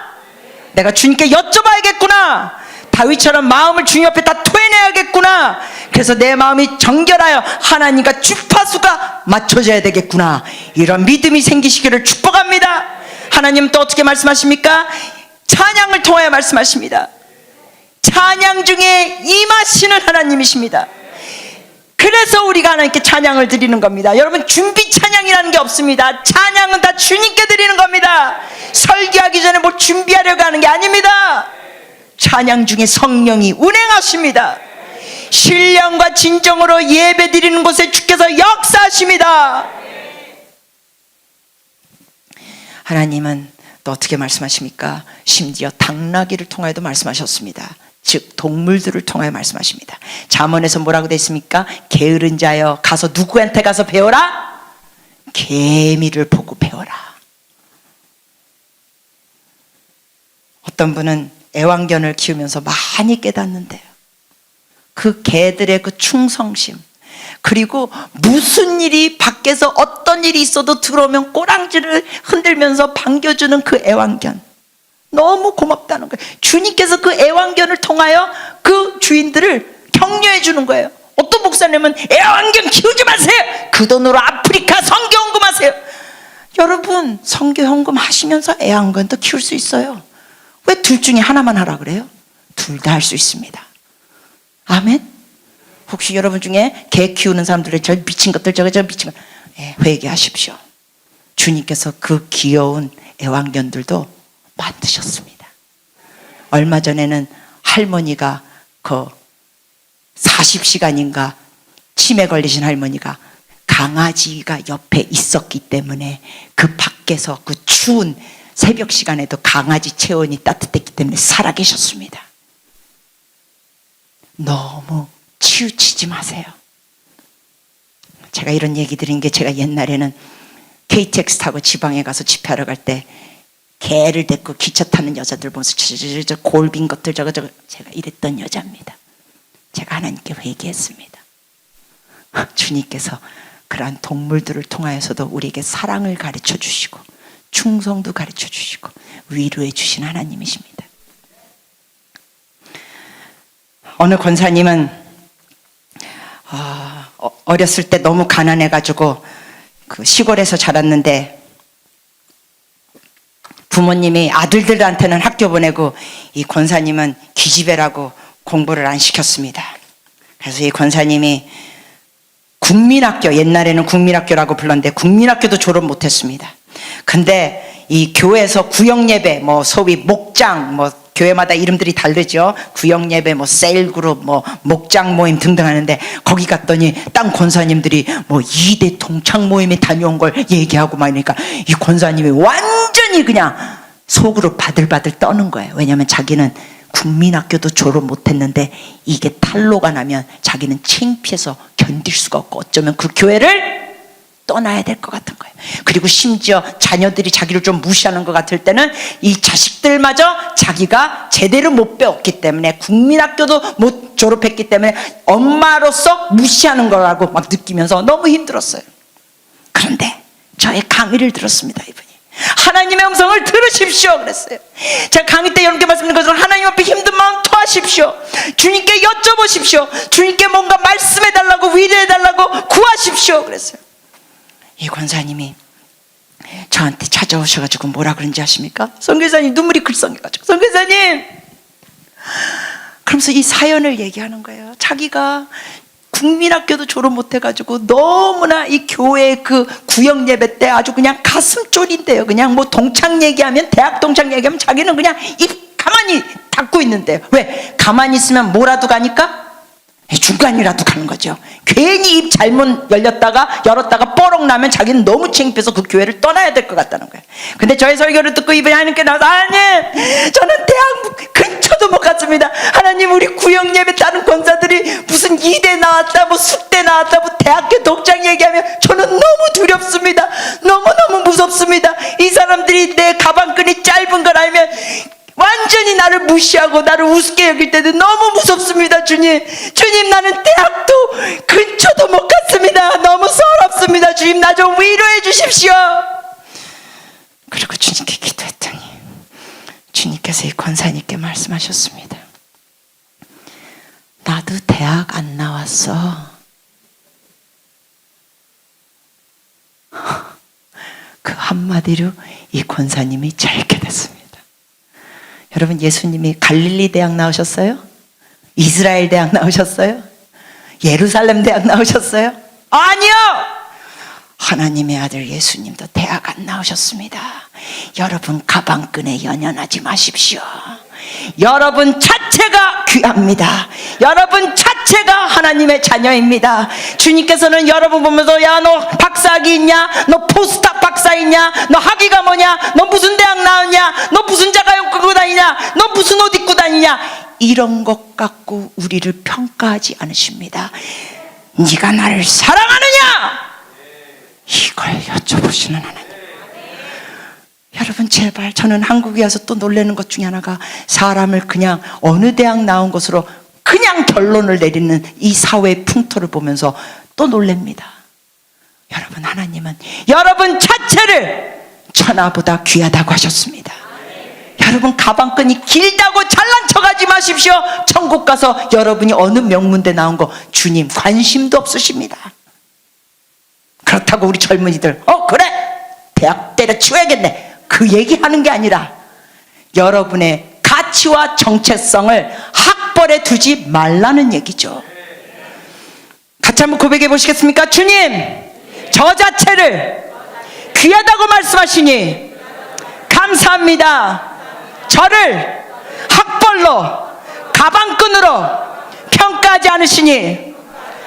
내가 주님께 여쭤봐야겠구나. 다윗처럼 마음을 주님 앞에 다 토해내야겠구나. 그래서 내 마음이 정결하여 하나님과 주파수가 맞춰져야 되겠구나. 이런 믿음이 생기시기를 축복합니다. 하나님은 또 어떻게 말씀하십니까? 찬양을 통하여 말씀하십니다. 찬양 중에 임하시는 하나님이십니다. 그래서 우리가 하나님께 찬양을 드리는 겁니다. 여러분, 준비 찬양이라는 게 없습니다. 찬양은 다 주님께 드리는 겁니다. 설교하기 전에 뭘 준비하려고 하는 게 아닙니다. 찬양 중에 성령이 운행하십니다. 신령과 진정으로 예배 드리는 곳에 주께서 역사하십니다. 하나님은 또 어떻게 말씀하십니까? 심지어 당나귀를 통하여도 말씀하셨습니다. 즉 동물들을 통하여 말씀하십니다. 잠언에서 뭐라고 되어 있습니까? 게으른 자여 가서 누구한테 가서 배워라? 개미를 보고 배워라. 어떤 분은 애완견을 키우면서 많이 깨닫는데요, 그 개들의 그 충성심, 그리고 무슨 일이 밖에서 어떤 일이 있어도 들어오면 꼬랑지를 흔들면서 반겨주는 그 애완견, 너무 고맙다는 거예요. 주님께서 그 애완견을 통하여 그 주인들을 격려해 주는 거예요. 어떤 목사님은 애완견 키우지 마세요. 그 돈으로 아프리카 선교 헌금하세요. 여러분, 선교 헌금 하시면서 애완견도 키울 수 있어요. 왜 둘 중에 하나만 하라 그래요? 둘 다 할 수 있습니다. 아멘. 혹시 여러분 중에 개 키우는 사람들의 저 미친 것들, 저거 미친 것, 회개하십시오. 주님께서 그 귀여운 애완견들도 만드셨습니다. 얼마 전에는 할머니가 그 40시간인가 치매 걸리신 할머니가 강아지가 옆에 있었기 때문에 그 밖에서 그 추운 새벽 시간에도 강아지 체온이 따뜻했기 때문에 살아계셨습니다. 너무 치우치지 마세요. 제가 이런 얘기 드린 게, 제가 옛날에는 KTX 타고 지방에 가서 집회하러 갈 때 개를 데리고 기차 타는 여자들 보면서 저 골빈 것들 저거 제가 이랬던 여자입니다. 제가 하나님께 회개했습니다. 주님께서 그러한 동물들을 통하여서도 우리에게 사랑을 가르쳐 주시고 충성도 가르쳐 주시고 위로해 주신 하나님이십니다. 어느 권사님은 어렸을 때 너무 가난해가지고 그 시골에서 자랐는데 부모님이 아들들한테는 학교 보내고 이 권사님은 기집애라고 공부를 안 시켰습니다. 그래서 이 권사님이 국민학교, 옛날에는 국민학교라고 불렀는데 국민학교도 졸업 못했습니다. 근데 이 교회에서 구역예배, 뭐 소위 목장, 뭐 교회마다 이름들이 다르죠. 구역예배, 뭐 셀그룹, 뭐 목장 모임 등등 하는데, 거기 갔더니 딴 권사님들이 뭐 2대 동창 모임에 다녀온 걸 얘기하고 막 이러니까 이 권사님이 완전히 그냥 속으로 바들바들 떠는 거예요. 왜냐하면 자기는 국민학교도 졸업 못했는데 이게 탄로가 나면 자기는 창피해서 견딜 수가 없고 어쩌면 그 교회를 떠나야 될 것 같은 거예요. 그리고 심지어 자녀들이 자기를 좀 무시하는 것 같을 때는 이 자식들마저 자기가 제대로 못 배웠기 때문에, 국민학교도 못 졸업했기 때문에 엄마로서 무시하는 거라고 막 느끼면서 너무 힘들었어요. 그런데 저의 강의를 들었습니다. 이분이 하나님의 음성을 들으십시오 그랬어요. 제가 강의 때 여러분께 말씀드린 것처럼 하나님 앞에 힘든 마음 토하십시오. 주님께 여쭤보십시오. 주님께 뭔가 말씀해달라고, 위로해달라고 구하십시오 그랬어요. 이 권사님이 저한테 찾아오셔가지고 뭐라 그런지 아십니까? 선교사님, 눈물이 글썽여가지고, 선교사님, 그러면서 이 사연을 얘기하는 거예요. 자기가 국민학교도 졸업 못해가지고 너무나 이 교회 그 구역 예배 때 아주 그냥 가슴 쫄인데요. 그냥 뭐 동창 얘기하면, 대학 동창 얘기하면 자기는 그냥 입 가만히 닫고 있는데요. 왜? 가만히 있으면 뭐라도 가니까 중간이라도 가는 거죠. 괜히 입 잘못 열었다가 뽀록 나면 자기는 너무 창피해서 그 교회를 떠나야 될 것 같다는 거예요. 근데 저의 설교를 듣고 이분이 하나님께 나와서, 하나님, 저는 대학 근처도 못 갔습니다. 하나님, 우리 구역 예배 다른 권사들이 무슨 이대 나왔다, 뭐 숙대 나왔다, 뭐 대학교 독장 얘기하면 저는 너무 두렵습니다. 너무너무 무섭습니다. 이 사람들이 내 가방끈이 짧은 걸 알면 완전히 나를 무시하고 나를 우습게 여길 때도 너무 무섭습니다. 주님, 나는 대학도 근처도 못 갔습니다. 너무 서럽습니다. 주님, 나 좀 위로해 주십시오. 그리고 주님께 기도했더니 주님께서 이 권사님께 말씀하셨습니다. 나도 대학 안 나왔어. 그 한마디로 이 권사님이 짧게 됐습니다. 여러분, 예수님이 갈릴리 대학 나오셨어요? 이스라엘 대학 나오셨어요? 예루살렘 대학 나오셨어요? 아니요! 하나님의 아들 예수님도 대학 안 나오셨습니다. 여러분, 가방끈에 연연하지 마십시오. 여러분 자체가 귀합니다. 여러분 자체가 하나님의 자녀입니다. 주님께서는 여러분 보면서, 야, 너 박사학위 있냐? 너 포스닥 박사 있냐? 너 학위가 뭐냐? 너 무슨 대학 나왔냐? 너 무슨 자가용 끌고 다니냐? 너 무슨 옷 입고 다니냐? 이런 것 갖고 우리를 평가하지 않으십니다. 네가 나를 사랑하느냐? 이걸 여쭤보시는 하나님. 여러분, 제발, 저는 한국에 와서 또 놀라는 것 중에 하나가, 사람을 그냥 어느 대학 나온 것으로 그냥 결론을 내리는 이 사회의 풍토를 보면서 또 놀랍니다. 여러분, 하나님은 여러분 자체를 천하보다 귀하다고 하셨습니다. 여러분, 가방끈이 길다고 잘난 척하지 마십시오. 천국 가서 여러분이 어느 명문대 나온 거 주님 관심도 없으십니다. 그렇다고 우리 젊은이들, 그래, 대학 때려치워야겠네, 그 얘기하는 게 아니라 여러분의 가치와 정체성을 학벌에 두지 말라는 얘기죠. 같이 한번 고백해 보시겠습니까? 주님, 저 자체를 귀하다고 말씀하시니 감사합니다. 저를 학벌로, 가방끈으로 평가하지 않으시니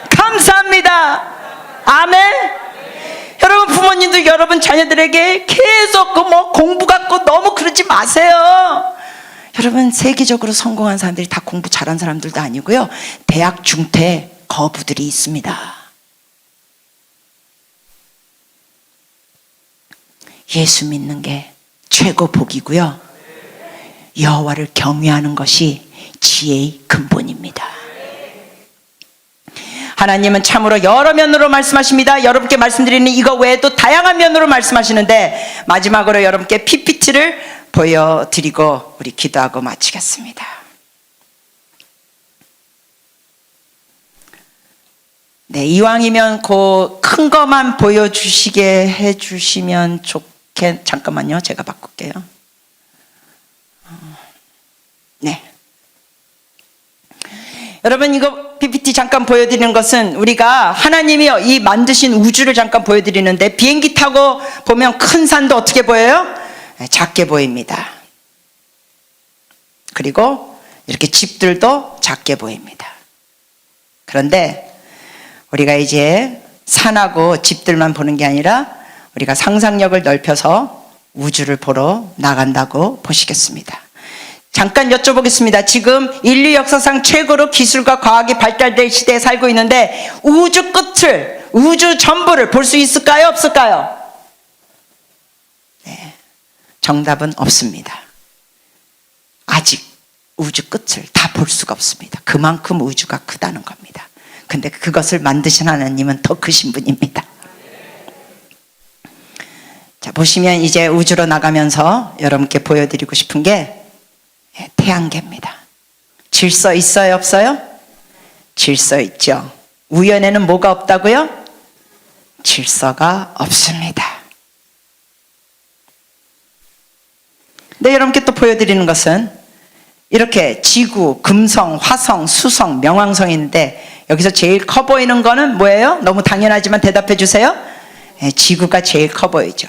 감사합니다. 아멘. 여러분, 부모님도 여러분 자녀들에게 계속 뭐 공부 갖고 너무 그러지 마세요. 여러분, 세계적으로 성공한 사람들이 다 공부 잘한 사람들도 아니고요, 대학 중퇴 거부들이 있습니다. 예수 믿는 게 최고 복이고요, 여호와를 경외하는 것이 지혜의 근본입니다. 하나님은 참으로 여러 면으로 말씀하십니다. 여러분께 말씀드리는 이거 외에도 다양한 면으로 말씀하시는데, 마지막으로 여러분께 PPT를 보여드리고 우리 기도하고 마치겠습니다. 네, 이왕이면 그 큰 것만 보여주시게 해주시면 좋겠. 잠깐만요, 제가 바꿀게요. 네. 여러분, 이거 PPT 잠깐 보여드리는 것은, 우리가 하나님이 이 만드신 우주를 잠깐 보여드리는데, 비행기 타고 보면 큰 산도 어떻게 보여요? 작게 보입니다. 그리고 이렇게 집들도 작게 보입니다. 그런데 우리가 이제 산하고 집들만 보는 게 아니라 우리가 상상력을 넓혀서 우주를 보러 나간다고 보시겠습니다. 잠깐 여쭤보겠습니다. 지금 인류 역사상 최고로 기술과 과학이 발달될 시대에 살고 있는데 우주 끝을, 우주 전부를 볼 수 있을까요? 없을까요? 네, 정답은 없습니다. 아직 우주 끝을 다 볼 수가 없습니다. 그만큼 우주가 크다는 겁니다. 근데 그것을 만드신 하나님은 더 크신 분입니다. 자, 보시면 이제 우주로 나가면서 여러분께 보여드리고 싶은 게 태양계입니다. 질서 있어요, 없어요? 질서 있죠. 우연에는 뭐가 없다고요? 질서가 없습니다. 근데 여러분께 또 보여드리는 것은 이렇게 지구, 금성, 화성, 수성, 명왕성이 있는데 여기서 제일 커 보이는 거는 뭐예요? 너무 당연하지만 대답해 주세요. 지구가 제일 커 보이죠.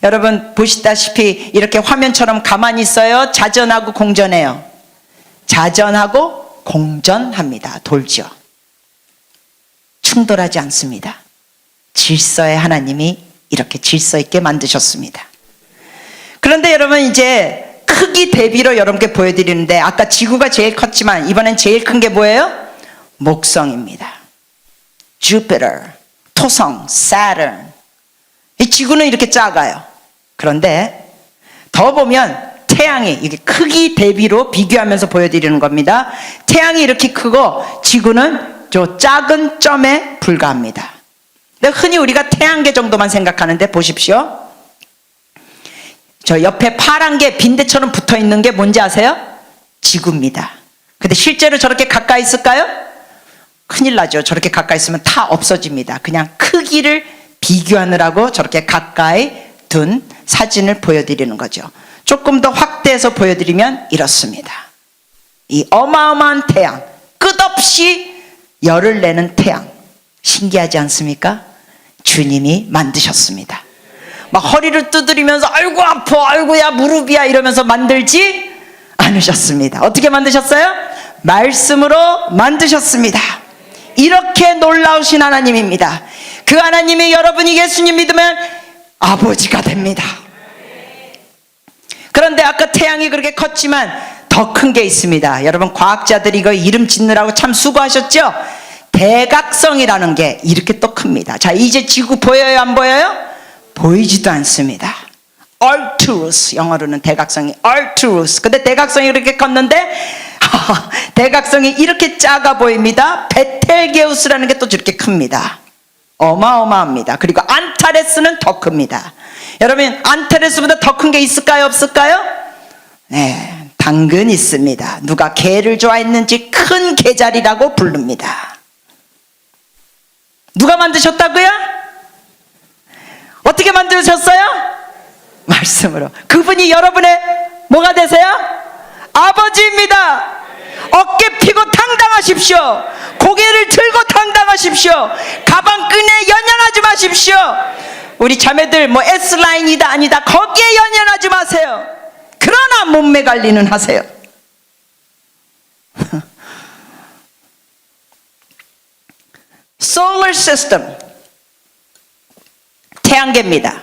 여러분 보시다시피 이렇게 화면처럼 가만히 있어요? 자전하고 공전해요? 자전하고 공전합니다. 돌죠. 충돌하지 않습니다. 질서의 하나님이 이렇게 질서 있게 만드셨습니다. 그런데 여러분 이제 크기 대비로 여러분께 보여드리는데 아까 지구가 제일 컸지만 이번엔 제일 큰 게 뭐예요? 목성입니다. 주피터, 토성, 사turn. 이 지구는 이렇게 작아요. 그런데 더 보면 태양이 이게 크기 대비로 비교하면서 보여드리는 겁니다. 태양이 이렇게 크고 지구는 저 작은 점에 불과합니다. 근데 흔히 우리가 태양계 정도만 생각하는데 보십시오. 저 옆에 파란 게 빈대처럼 붙어 있는 게 뭔지 아세요? 지구입니다. 근데 실제로 저렇게 가까이 있을까요? 큰일 나죠. 저렇게 가까이 있으면 다 없어집니다. 그냥 크기를 비교하느라고 저렇게 가까이 둔 사진을 보여드리는 거죠. 조금 더 확대해서 보여드리면 이렇습니다. 이 어마어마한 태양, 끝없이 열을 내는 태양, 신기하지 않습니까? 주님이 만드셨습니다. 막 허리를 두드리면서 아이고 아파, 아이고야 무릎이야 이러면서 만들지 않으셨습니다. 어떻게 만드셨어요? 말씀으로 만드셨습니다. 이렇게 놀라우신 하나님입니다. 그 하나님이 여러분이 예수님 믿으면 아버지가 됩니다. 그런데 아까 태양이 그렇게 컸지만 더 큰 게 있습니다. 여러분 과학자들이 이거 이름 짓느라고 참 수고하셨죠? 대각성이라는 게 이렇게 또 큽니다. 자, 이제 지구 보여요, 안 보여요? 보이지도 않습니다. Arcturus, 영어로는 대각성이 Arcturus. 근데 대각성이 이렇게 컸는데 대각성이 이렇게 작아 보입니다. 베텔게우스라는 게 또 저렇게 큽니다. 어마어마합니다. 그리고 안타레스는 더 큽니다. 여러분 안타레스보다 더 큰 게 있을까요, 없을까요? 네, 당근 있습니다. 누가 개를 좋아했는지 큰 개자리라고 부릅니다. 누가 만드셨다고요? 어떻게 만드셨어요? 말씀으로. 그분이 여러분의 뭐가 되세요? 아버지입니다. 어깨 펴고 당당하십시오. 고개를 들고 당당하십시오. 가방끈에 연연하지 마십시오. 우리 자매들 뭐 S라인이다 아니다 거기에 연연하지 마세요. 그러나 몸매 관리는 하세요. Solar System, 태양계입니다.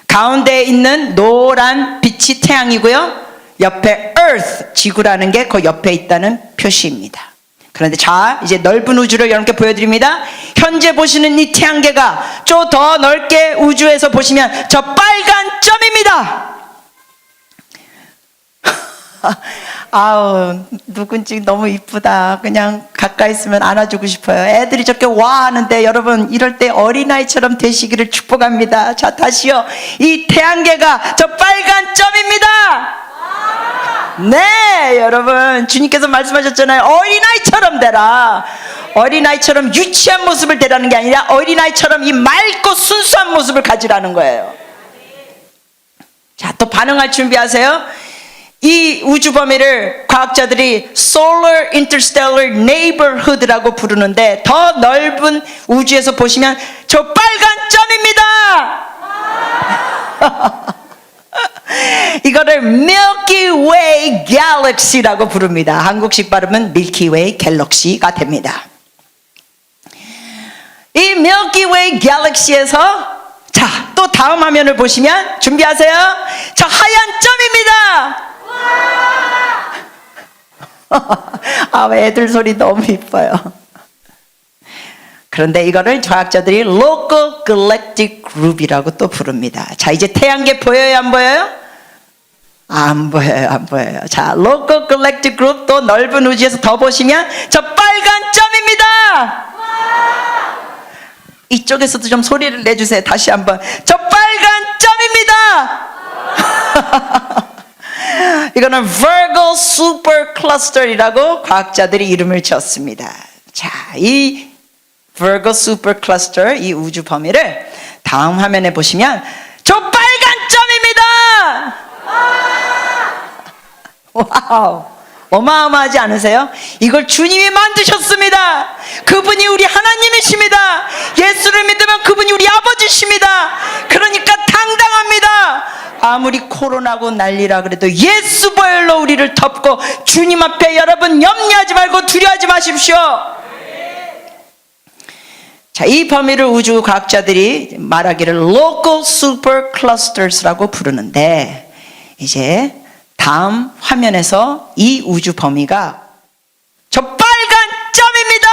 가운데에 있는 노란 빛이 태양이고요. 옆에 Earth, 지구라는 게 그 옆에 있다는 표시입니다. 그런데 자, 이제 넓은 우주를 여러분께 보여드립니다. 현재 보시는 이 태양계가 좀 더 넓게 우주에서 보시면 저 빨간 점입니다. 아우, 누군지 너무 이쁘다. 그냥 가까이 있으면 안아주고 싶어요. 애들이 저렇게 와 하는데 여러분 이럴 때 어린아이처럼 되시기를 축복합니다. 자, 다시요. 이 태양계가 저 빨간 점입니다. 네, 여러분 주님께서 말씀하셨잖아요. 어린아이처럼 되라. 어린아이처럼 유치한 모습을 되라는 게 아니라 어린아이처럼 이 맑고 순수한 모습을 가지라는 거예요. 자, 또 반응할 준비하세요. 이 우주 범위를 과학자들이 Solar Interstellar Neighborhood라고 부르는데 더 넓은 우주에서 보시면 저 빨간 점입니다. 이거를 Milky Way Galaxy라고 부릅니다. 한국식 발음은 Milky Way 갤럭시가 됩니다. 이 Milky Way Galaxy에서 자, 또 다음 화면을 보시면 준비하세요. 저 하얀 점입니다. 아, 애들 소리 너무 이뻐요. 그런데 이거를 과학자들이 Local Galactic Group이라고 또 부릅니다. 자, 이제 태양계 보여요, 안 보여요? 안 보여요, 안 보여요. 자, Local Galactic Group 또 넓은 우주에서 더 보시면 저 빨간 점입니다. 이쪽에서도 좀 소리를 내주세요. 다시 한번. 저 빨간 점입니다. 이거는 Virgo Supercluster이라고 과학자들이 이름을 지었습니다. 자, 이 Virgo Supercluster, 이 우주 범위를 다음 화면에 보시면 저 빨간 점입니다. 와우. 어마어마하지 않으세요? 이걸 주님이 만드셨습니다. 그분이 우리 하나님이십니다. 예수를 믿으면 그분이 우리 아버지십니다. 그러니까 당당합니다. 아무리 코로나고 난리라 그래도 예수 보혈로 우리를 덮고 주님 앞에 여러분 염려하지 말고 두려워하지 마십시오. 자, 이 범위를 우주 과학자들이 말하기를 Local Superclusters라고 부르는데, 이제 다음 화면에서 이 우주 범위가 저 빨간 점입니다.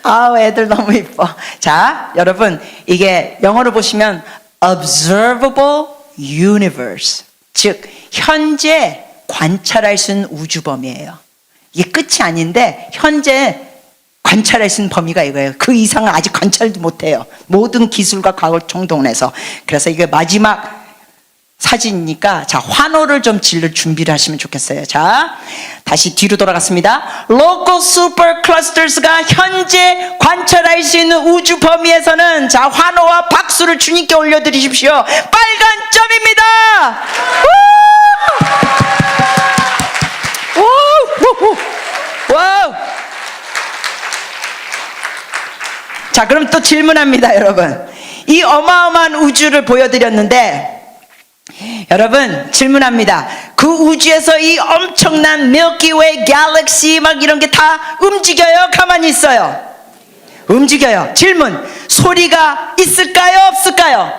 아우, 애들 너무 이뻐. 자, 여러분, 이게 영어로 보시면 Observable Universe, 즉 현재 관찰할 수 있는 우주 범위예요. 이게 끝이 아닌데 현재 관찰할 수 있는 범위가 이거예요. 그 이상은 아직 관찰도 못해요. 모든 기술과 과학을 총동원해서. 그래서 이게 마지막 사진이니까 자, 환호를 좀 질러 준비를 하시면 좋겠어요. 자, 다시 뒤로 돌아갔습니다. Local Superclusters가 현재 관찰할 수 있는 우주 범위에서는 자, 환호와 박수를 주님께 올려드리십시오. 빨간 점입니다. 와우! 자, 그럼 또 질문합니다, 여러분. 이 어마어마한 우주를 보여드렸는데, 여러분 질문합니다. 그 우주에서 이 엄청난 Milky Way Galaxy 막 이런 게 다 움직여요? 가만히 있어요? 움직여요. 질문, 소리가 있을까요? 없을까요?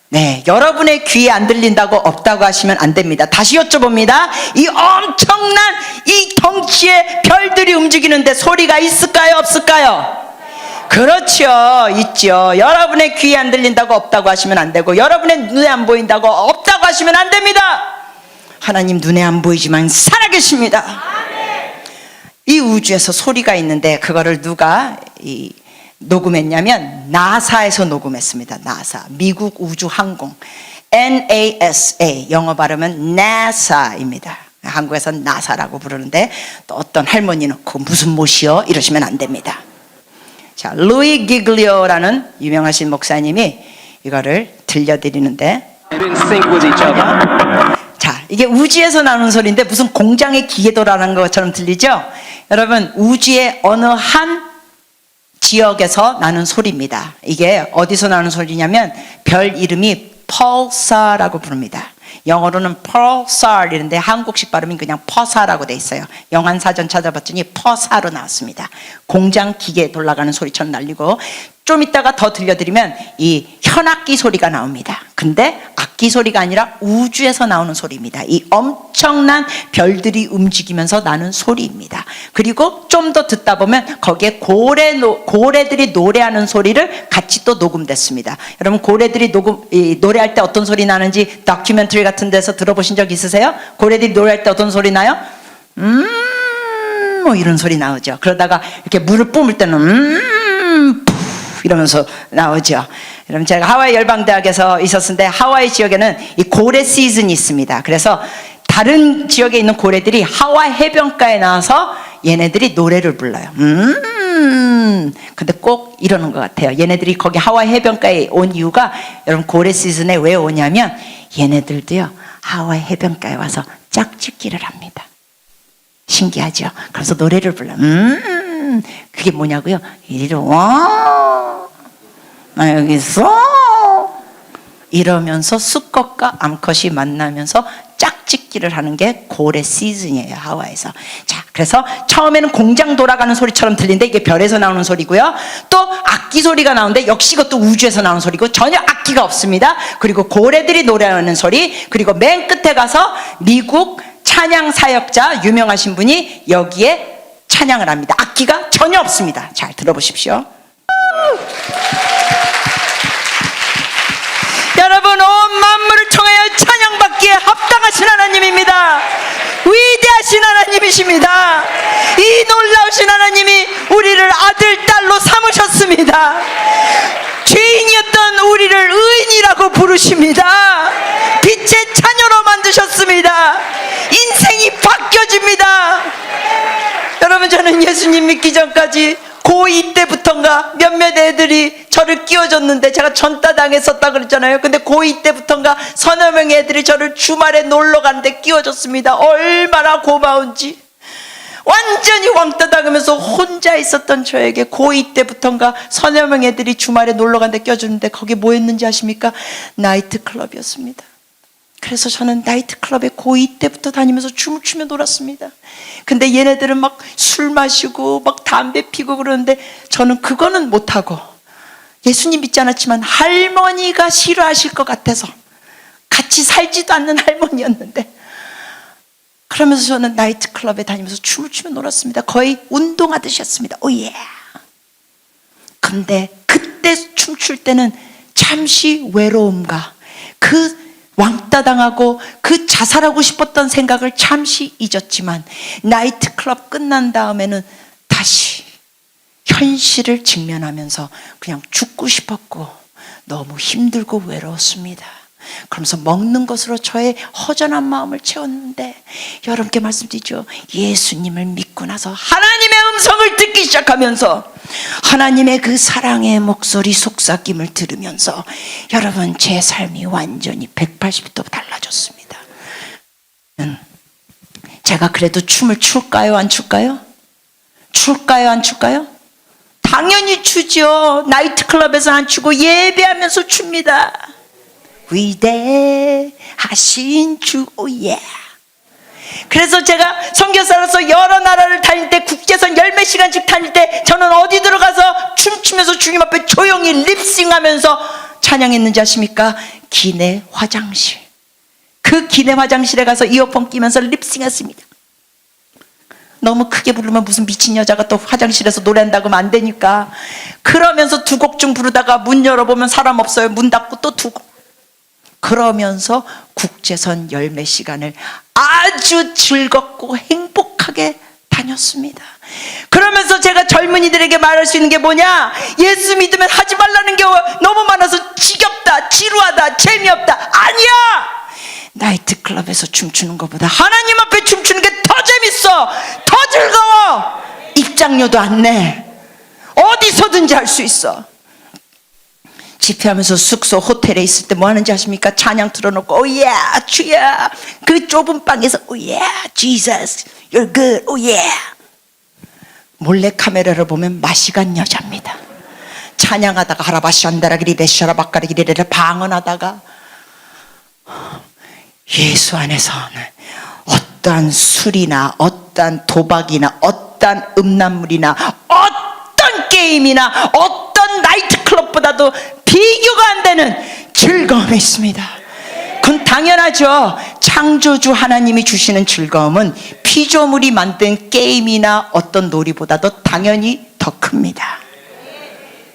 네, 여러분의 귀에 안 들린다고 없다고 하시면 안 됩니다. 다시 여쭤봅니다. 이 엄청난 이 덩치의 별들이 움직이는데 소리가 있을까요? 없을까요? 그렇죠, 있죠. 여러분의 귀에 안 들린다고 없다고 하시면 안 되고, 여러분의 눈에 안 보인다고 없다고 하시면 안 됩니다. 하나님 눈에 안 보이지만 살아계십니다. 이 우주에서 소리가 있는데 그거를 누가 녹음했냐면 나사에서 녹음했습니다. 나사, 미국 우주항공, NASA, 영어 발음은 NASA입니다. 한국에서는 나사라고 부르는데 또 어떤 할머니는 그 무슨 못이요? 이러시면 안 됩니다. 자, 루이 기글리오라는 유명하신 목사님이 이거를 들려드리는데, 자, 이게 우주에서 나오는 소리인데 무슨 공장의 기계 돌아가는 것처럼 들리죠? 여러분, 우주의 어느 한 지역에서 나는 소리입니다. 이게 어디서 나는 소리냐면 별 이름이 펄사라고 부릅니다. 영어로는 pulsar 이런데 한국식 발음은 그냥 퍼사라고 돼 있어요. 영한사전 찾아봤더니 퍼사로 나왔습니다. 공장 기계 돌아가는 소리처럼 날리고, 좀 이따가 더 들려드리면 이 현악기 소리가 나옵니다. 근데 악기 소리가 아니라 우주에서 나오는 소리입니다. 이 엄청난 별들이 움직이면서 나는 소리입니다. 그리고 좀 더 듣다 보면 거기에 고래들이 노래하는 소리를 같이 또 녹음됐습니다. 여러분, 고래들이 노래할 때 어떤 소리 나는지 다큐멘터리 같은 데서 들어보신 적 있으세요? 고래들이 노래할 때 어떤 소리 나요? 뭐 이런 소리 나오죠. 그러다가 이렇게 물을 뿜을 때는 이러면서 나오죠. 여러분, 제가 하와이 열방대학에서 있었는데 하와이 지역에는 이 고래 시즌이 있습니다. 그래서 다른 지역에 있는 고래들이 하와이 해변가에 나와서 얘네들이 노래를 불러요. 근데 꼭 이러는 것 같아요. 얘네들이 거기 하와이 해변가에 온 이유가, 여러분, 고래 시즌에 왜 오냐면 얘네들도요 하와이 해변가에 와서 짝짓기를 합니다. 신기하죠? 그래서 노래를 불러요. 그게 뭐냐고요? 이리로 와 나 여기 있어. 이러면서 수컷과 암컷이 만나면서 짝짓기를 하는 게 고래 시즌이에요, 하와이에서. 자, 그래서 처음에는 공장 돌아가는 소리처럼 들리는데 이게 별에서 나오는 소리고요. 또 악기 소리가 나오는데 역시 그것도 우주에서 나오는 소리고 전혀 악기가 없습니다. 그리고 고래들이 노래하는 소리, 그리고 맨 끝에 가서 미국 찬양 사역자 유명하신 분이 여기에 찬양을 합니다. 악기가 전혀 없습니다. 잘 들어보십시오. 여러분, 온 만물을 통하여 찬양받기에 합당하신 하나님입니다. 위대하신 하나님이십니다. 이 놀라우신 하나님이 우리를 아들, 딸로 삼으셨습니다. 죄인이었던 우리를 의인이라고 부르십니다. 빛의 자녀로 만드셨습니다. 인생이 바뀌어집니다. 여러분, 저는 예수님 믿기 전까지 고2 때부터인가 몇몇 애들이 저를 끼워줬는데, 제가 전따당에 썼다 그랬잖아요. 근데 고2 때부터인가 서너 명의 애들이 저를 주말에 놀러 가는데 끼워줬습니다. 얼마나 고마운지. 완전히 왕따 당하면서 혼자 있었던 저에게 고2 때부터인가 서너 명의 애들이 주말에 놀러 가는데 끼워줬는데, 거기 뭐 했는지 아십니까? 나이트클럽이었습니다. 그래서 저는 나이트클럽에 고2 때부터 다니면서 춤을 추며 놀았습니다. 근데 얘네들은 막 술 마시고 막 담배 피고 그러는데, 저는 그거는 못하고, 예수님 믿지 않았지만 할머니가 싫어하실 것 같아서, 같이 살지도 않는 할머니였는데, 그러면서 저는 나이트클럽에 다니면서 춤을 추며 놀았습니다. 거의 운동하듯이 했습니다. 오예. 근데 그때 춤출 때는 잠시 외로움과 그 왕따 당하고 그 자살하고 싶었던 생각을 잠시 잊었지만, 나이트클럽 끝난 다음에는 다시 현실을 직면하면서 그냥 죽고 싶었고 너무 힘들고 외로웠습니다. 그러면서 먹는 것으로 저의 허전한 마음을 채웠는데, 여러분께 말씀드리죠. 예수님을 믿고 나서 하나님의 음성을 듣기 시작하면서 하나님의 그 사랑의 목소리 속삭임을 들으면서 여러분, 제 삶이 완전히 180도 달라졌습니다. 제가 그래도 춤을 출까요, 안 출까요? 출까요, 안 출까요? 당연히 추죠. 나이트클럽에서 안 추고 예배하면서 춥니다. 위대하신 주, 오예. 그래서 제가 선교사로서 여러 나라를 다닐 때, 국제선 열 몇 시간씩 다닐 때, 저는 어디 들어가서 춤추면서 주님 앞에 조용히 립싱하면서 찬양했는지 아십니까? 기내 화장실. 그 기내 화장실에 가서 이어폰 끼면서 립싱했습니다. 너무 크게 부르면 무슨 미친 여자가 또 화장실에서 노래한다고 하면 안 되니까, 그러면서 두 곡 중 부르다가 문 열어보면 사람 없어요. 문 닫고 또 두 곡. 그러면서 국제선 열 몇 시간을 아주 즐겁고 행복하게 다녔습니다. 그러면서 제가 젊은이들에게 말할 수 있는 게 뭐냐? 예수 믿으면 하지 말라는 게 너무 많아서 지겹다, 지루하다, 재미없다. 아니야! 나이트클럽에서 춤추는 것보다 하나님 앞에 춤추는 게 더 재밌어, 더 즐거워. 입장료도 안 내. 어디서든지 할 수 있어. 집회하면서 숙소 호텔에 있을 때 뭐 하는지 아십니까? 찬양 틀어놓고 오예 주야, 그 좁은 방에서 오예 Jesus you're good 오예. 몰래 카메라를 보면 마시간 여자입니다. 찬양하다가 하라바시 안다라기리레 샤라바까리기리레 방언하다가, 예수 안에서는 어떠한 술이나 어떠한 도박이나 어떠한 음란물이나 어떤 게임이나 어떤 나이트클럽보다도 비교가 안 되는 즐거움이 있습니다. 그건 당연하죠. 창조주 하나님이 주시는 즐거움은 피조물이 만든 게임이나 어떤 놀이보다도 당연히 더 큽니다.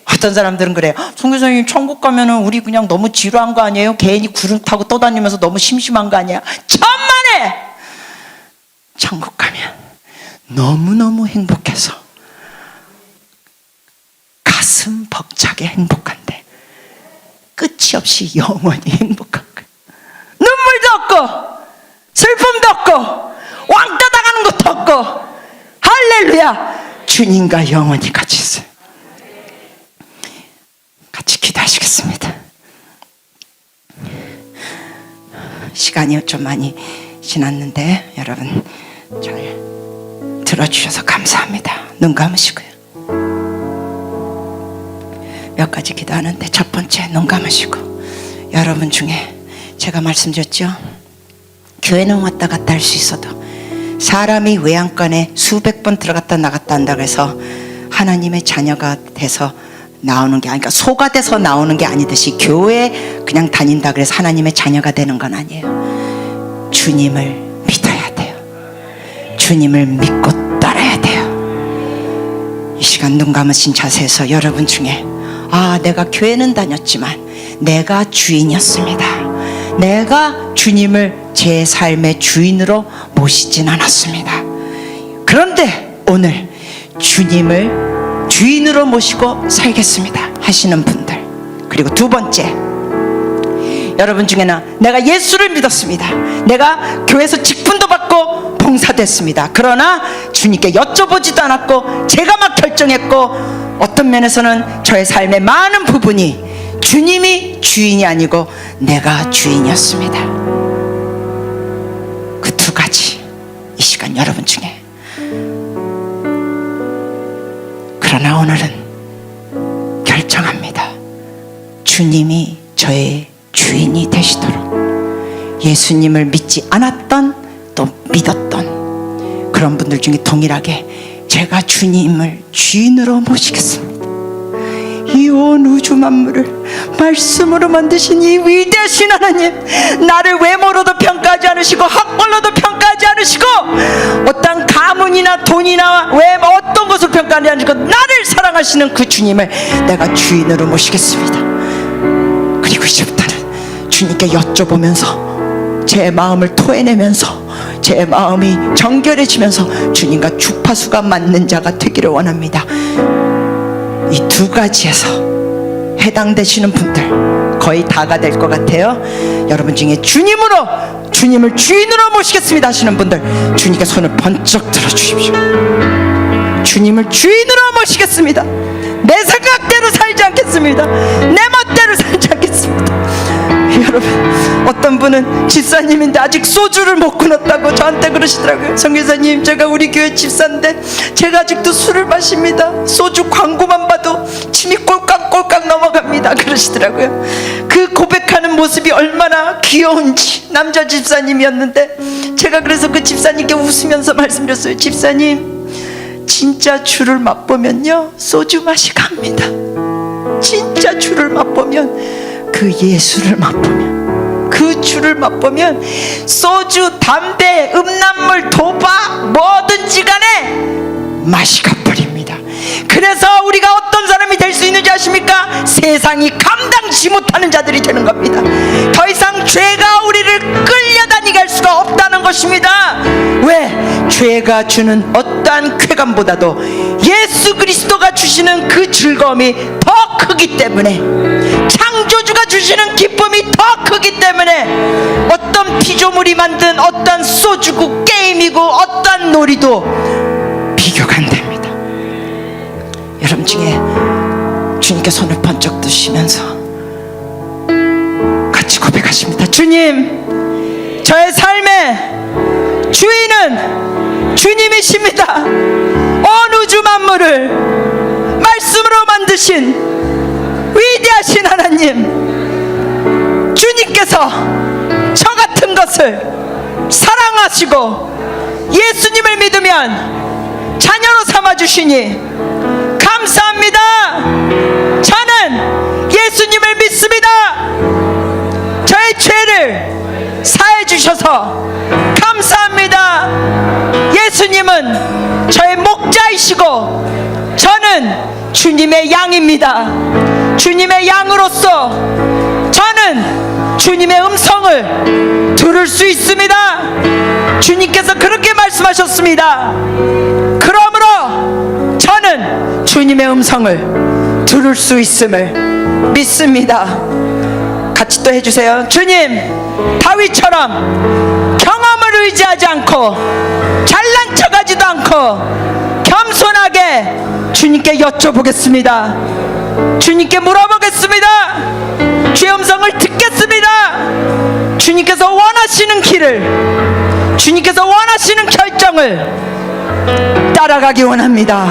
어떤 사람들은 그래요. 선교사님, 천국 가면은 우리 그냥 너무 지루한 거 아니에요? 괜히 구름 타고 떠다니면서 너무 심심한 거 아니야? 천만에! 천국 가면 너무너무 행복해서 가슴 벅차게 행복한데, 끝이 없이 영원히 행복한 거예요. 눈물도 없고 슬픔도 없고 왕따 당하는 것도 없고, 할렐루야, 주님과 영원히 같이 있어요. 같이 기도하시겠습니다. 시간이 좀 많이 지났는데 여러분 잘 들어주셔서 감사합니다. 눈 감으시고요. 몇 가지 기도하는데, 첫 번째, 눈 감으시고, 여러분 중에 제가 말씀드렸죠? 교회는 왔다 갔다 할 수 있어도 사람이 외양간에 수백 번 들어갔다 나갔다 한다고 해서 하나님의 자녀가 돼서 나오는 게 아니까, 소가 돼서 나오는 게 아니듯이 교회 그냥 다닌다 그래서 하나님의 자녀가 되는 건 아니에요. 주님을 믿어야 돼요. 주님을 믿고 따라야 돼요. 이 시간 눈 감으신 자세에서 여러분 중에, 내가 교회는 다녔지만 내가 주인이었습니다. 내가 주님을 제 삶의 주인으로 모시진 않았습니다. 그런데 오늘 주님을 주인으로 모시고 살겠습니다 하시는 분들. 그리고 두 번째, 여러분 중에는 내가 예수를 믿었습니다. 내가 교회에서 직분도 받고 봉사됐습니다. 그러나 주님께 여쭤보지도 않았고 제가 막 결정했고, 어떤 면에서는 저의 삶의 많은 부분이 주님이 주인이 아니고 내가 주인이었습니다. 그 두 가지, 이 시간 여러분 중에. 그러나 오늘은 결정합니다. 주님이 저의 주인이 되시도록. 예수님을 믿지 않았던, 또 믿었던 그런 분들 중에 동일하게 제가 주님을 주인으로 모시겠습니다. 이 온 우주 만물을 말씀으로 만드신 이 위대하신 하나님, 나를 외모로도 평가하지 않으시고 학벌로도 평가하지 않으시고 어떤 가문이나 돈이나 외모 어떤 것을 평가하지 않으시고 나를 사랑하시는 그 주님을 내가 주인으로 모시겠습니다. 그리고 이제부터는 주님께 여쭤보면서 제 마음을 토해내면서 제 마음이 정결해지면서 주님과 주파수가 맞는 자가 되기를 원합니다. 이 두 가지에서 해당되시는 분들 거의 다가 될 것 같아요. 여러분 중에 주님을 주인으로 모시겠습니다 하시는 분들, 주님께 손을 번쩍 들어주십시오. 주님을 주인으로 모시겠습니다. 내 생각대로 살지 않겠습니다. 내 멋대로 살지 않겠습니다. 여러분, 어떤 분은 집사님인데 아직 소주를 못 끊었다고 저한테 그러시더라고요. 성교사님, 제가 우리 교회 집사인데 제가 아직도 술을 마십니다. 소주 광고만 봐도 침이 꼴깍꼴깍 넘어갑니다 그러시더라고요. 그 고백하는 모습이 얼마나 귀여운지. 남자 집사님이었는데 제가 그래서 그 집사님께 웃으면서 말씀드렸어요. 집사님, 진짜 주를 맛보면요 소주 맛이 갑니다. 진짜 주를 맛보면, 그 예수를 맛보면, 그 주를 맛보면 소주, 담배, 음란물, 도박 뭐든지 간에 맛이 가버립니다. 그래서 우리가 어떤 사람이 될 수 있는지 아십니까? 세상이 감당치 못하는 자들이 되는 겁니다. 더 이상 죄가 우리를 끌려다니게 할 수가 없다는 것입니다. 왜? 죄가 주는 어떠한 쾌감보다도 예수 그리스도가 주시는 그 즐거움이 더 크기 때문에, 창조주가 주시는 기쁨이 더 크기 때문에 어떤 피조물이 만든 어떤 소주고 게임이고 어떤 놀이도 비교가 안 됩니다. 여러분 중에 주님께 손을 번쩍 드시면서 같이 고백하십니다. 주님, 저의 삶의 주인은 주님이십니다. 온 우주 만물을 말씀으로 만드신 위대하신 하나님, 주님께서 저 같은 것을 사랑하시고 예수님을 믿으면 자녀로 삼아주시니 감사합니다. 저는 예수님을 믿습니다. 저의 죄를 사해 주셔서 감사합니다. 예수님은 저의 목자이시고 저는 주님의 양입니다. 주님의 양으로서 저는 주님의 음성을 들을 수 있습니다. 주님께서 그렇게 말씀하셨습니다. 그러므로 저는 주님의 음성을 들을 수 있음을 믿습니다. 같이 또 해주세요. 주님, 다윗처럼 경험을 의지하지 않고 잘난 척하지도 않고 겸손하게 주님께 여쭤보겠습니다. 주님께 물어보겠습니다. 주의 음성을 듣겠습니다. 주님께서 원하시는 길을, 주님께서 원하시는 결정을 따라가기 원합니다.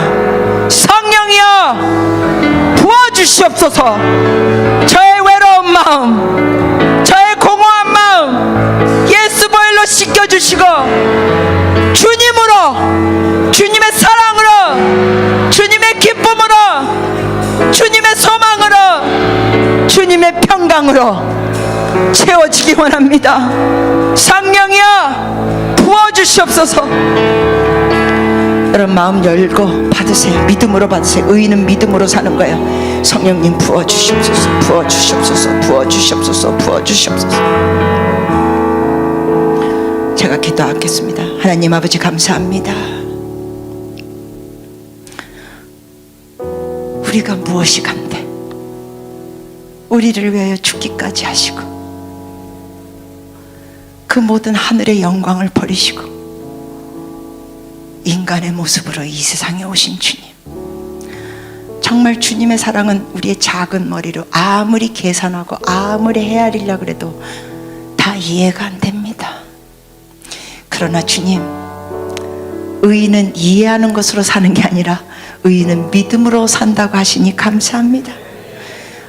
성령이여 부어주시옵소서. 저의 외로운 마음, 저의 공허한 마음 예수 보혈로 씻겨주시고 주님으로, 주님의 사랑으로, 주님의 기쁨으로, 주님의 소망으로, 주님의 평강으로 채워지기 원합니다. 성령이여 부어주시옵소서. 여러분 마음 열고 받으세요. 믿음으로 받으세요. 의인은 믿음으로 사는 거예요. 성령님 부어주시옵소서, 부어주시옵소서, 부어주시옵소서, 부어주시옵소서. 제가 기도하겠습니다. 하나님 아버지 감사합니다. 우리가 무엇이 간데 우리를 위하여 죽기까지 하시고 그 모든 하늘의 영광을 버리시고 인간의 모습으로 이 세상에 오신 주님, 정말 주님의 사랑은 우리의 작은 머리로 아무리 계산하고 아무리 헤아리려고 해도 다 이해가 안 됩니다. 그러나 주님, 의인은 이해하는 것으로 사는 게 아니라 의인은 믿음으로 산다고 하시니 감사합니다.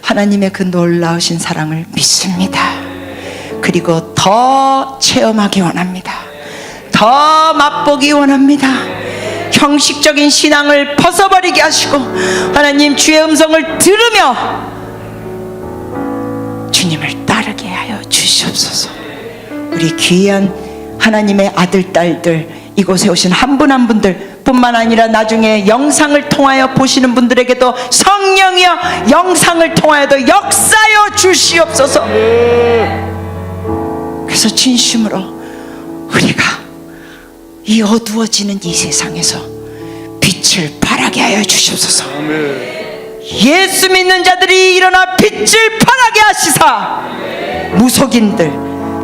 하나님의 그 놀라우신 사랑을 믿습니다. 그리고 더 체험하기 원합니다. 더 맛보기 원합니다. 형식적인 신앙을 벗어버리게 하시고 하나님 주의 음성을 들으며 주님을 따르게 하여 주시옵소서. 우리 귀한 하나님의 아들 딸들, 이곳에 오신 한 분 한 분들 뿐만 아니라 나중에 영상을 통하여 보시는 분들에게도 성령이여 영상을 통하여도 역사여 주시옵소서. 그래서 진심으로 우리가 이 어두워지는 이 세상에서 빛을 발하게 하여 주시옵소서. 예수 믿는 자들이 일어나 빛을 발하게 하시사 무속인들,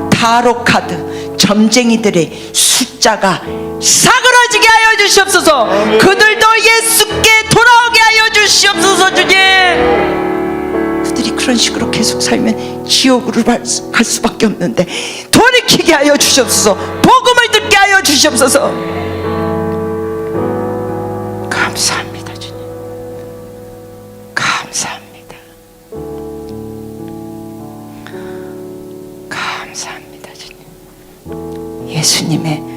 타로카드, 점쟁이들의 숫자가 사그러지게 하여 주시옵소서. 그들도 예수께 돌아오게 하여 주시옵소서. 주님, 그들이 그런 식으로 계속 살면 지옥으로 갈 수밖에 없는데 돌이키게 하여 주시옵소서. 복음을 듣게 하여 주시옵소서. 감사합니다 주님, 감사합니다, 감사합니다 주님. 예수님의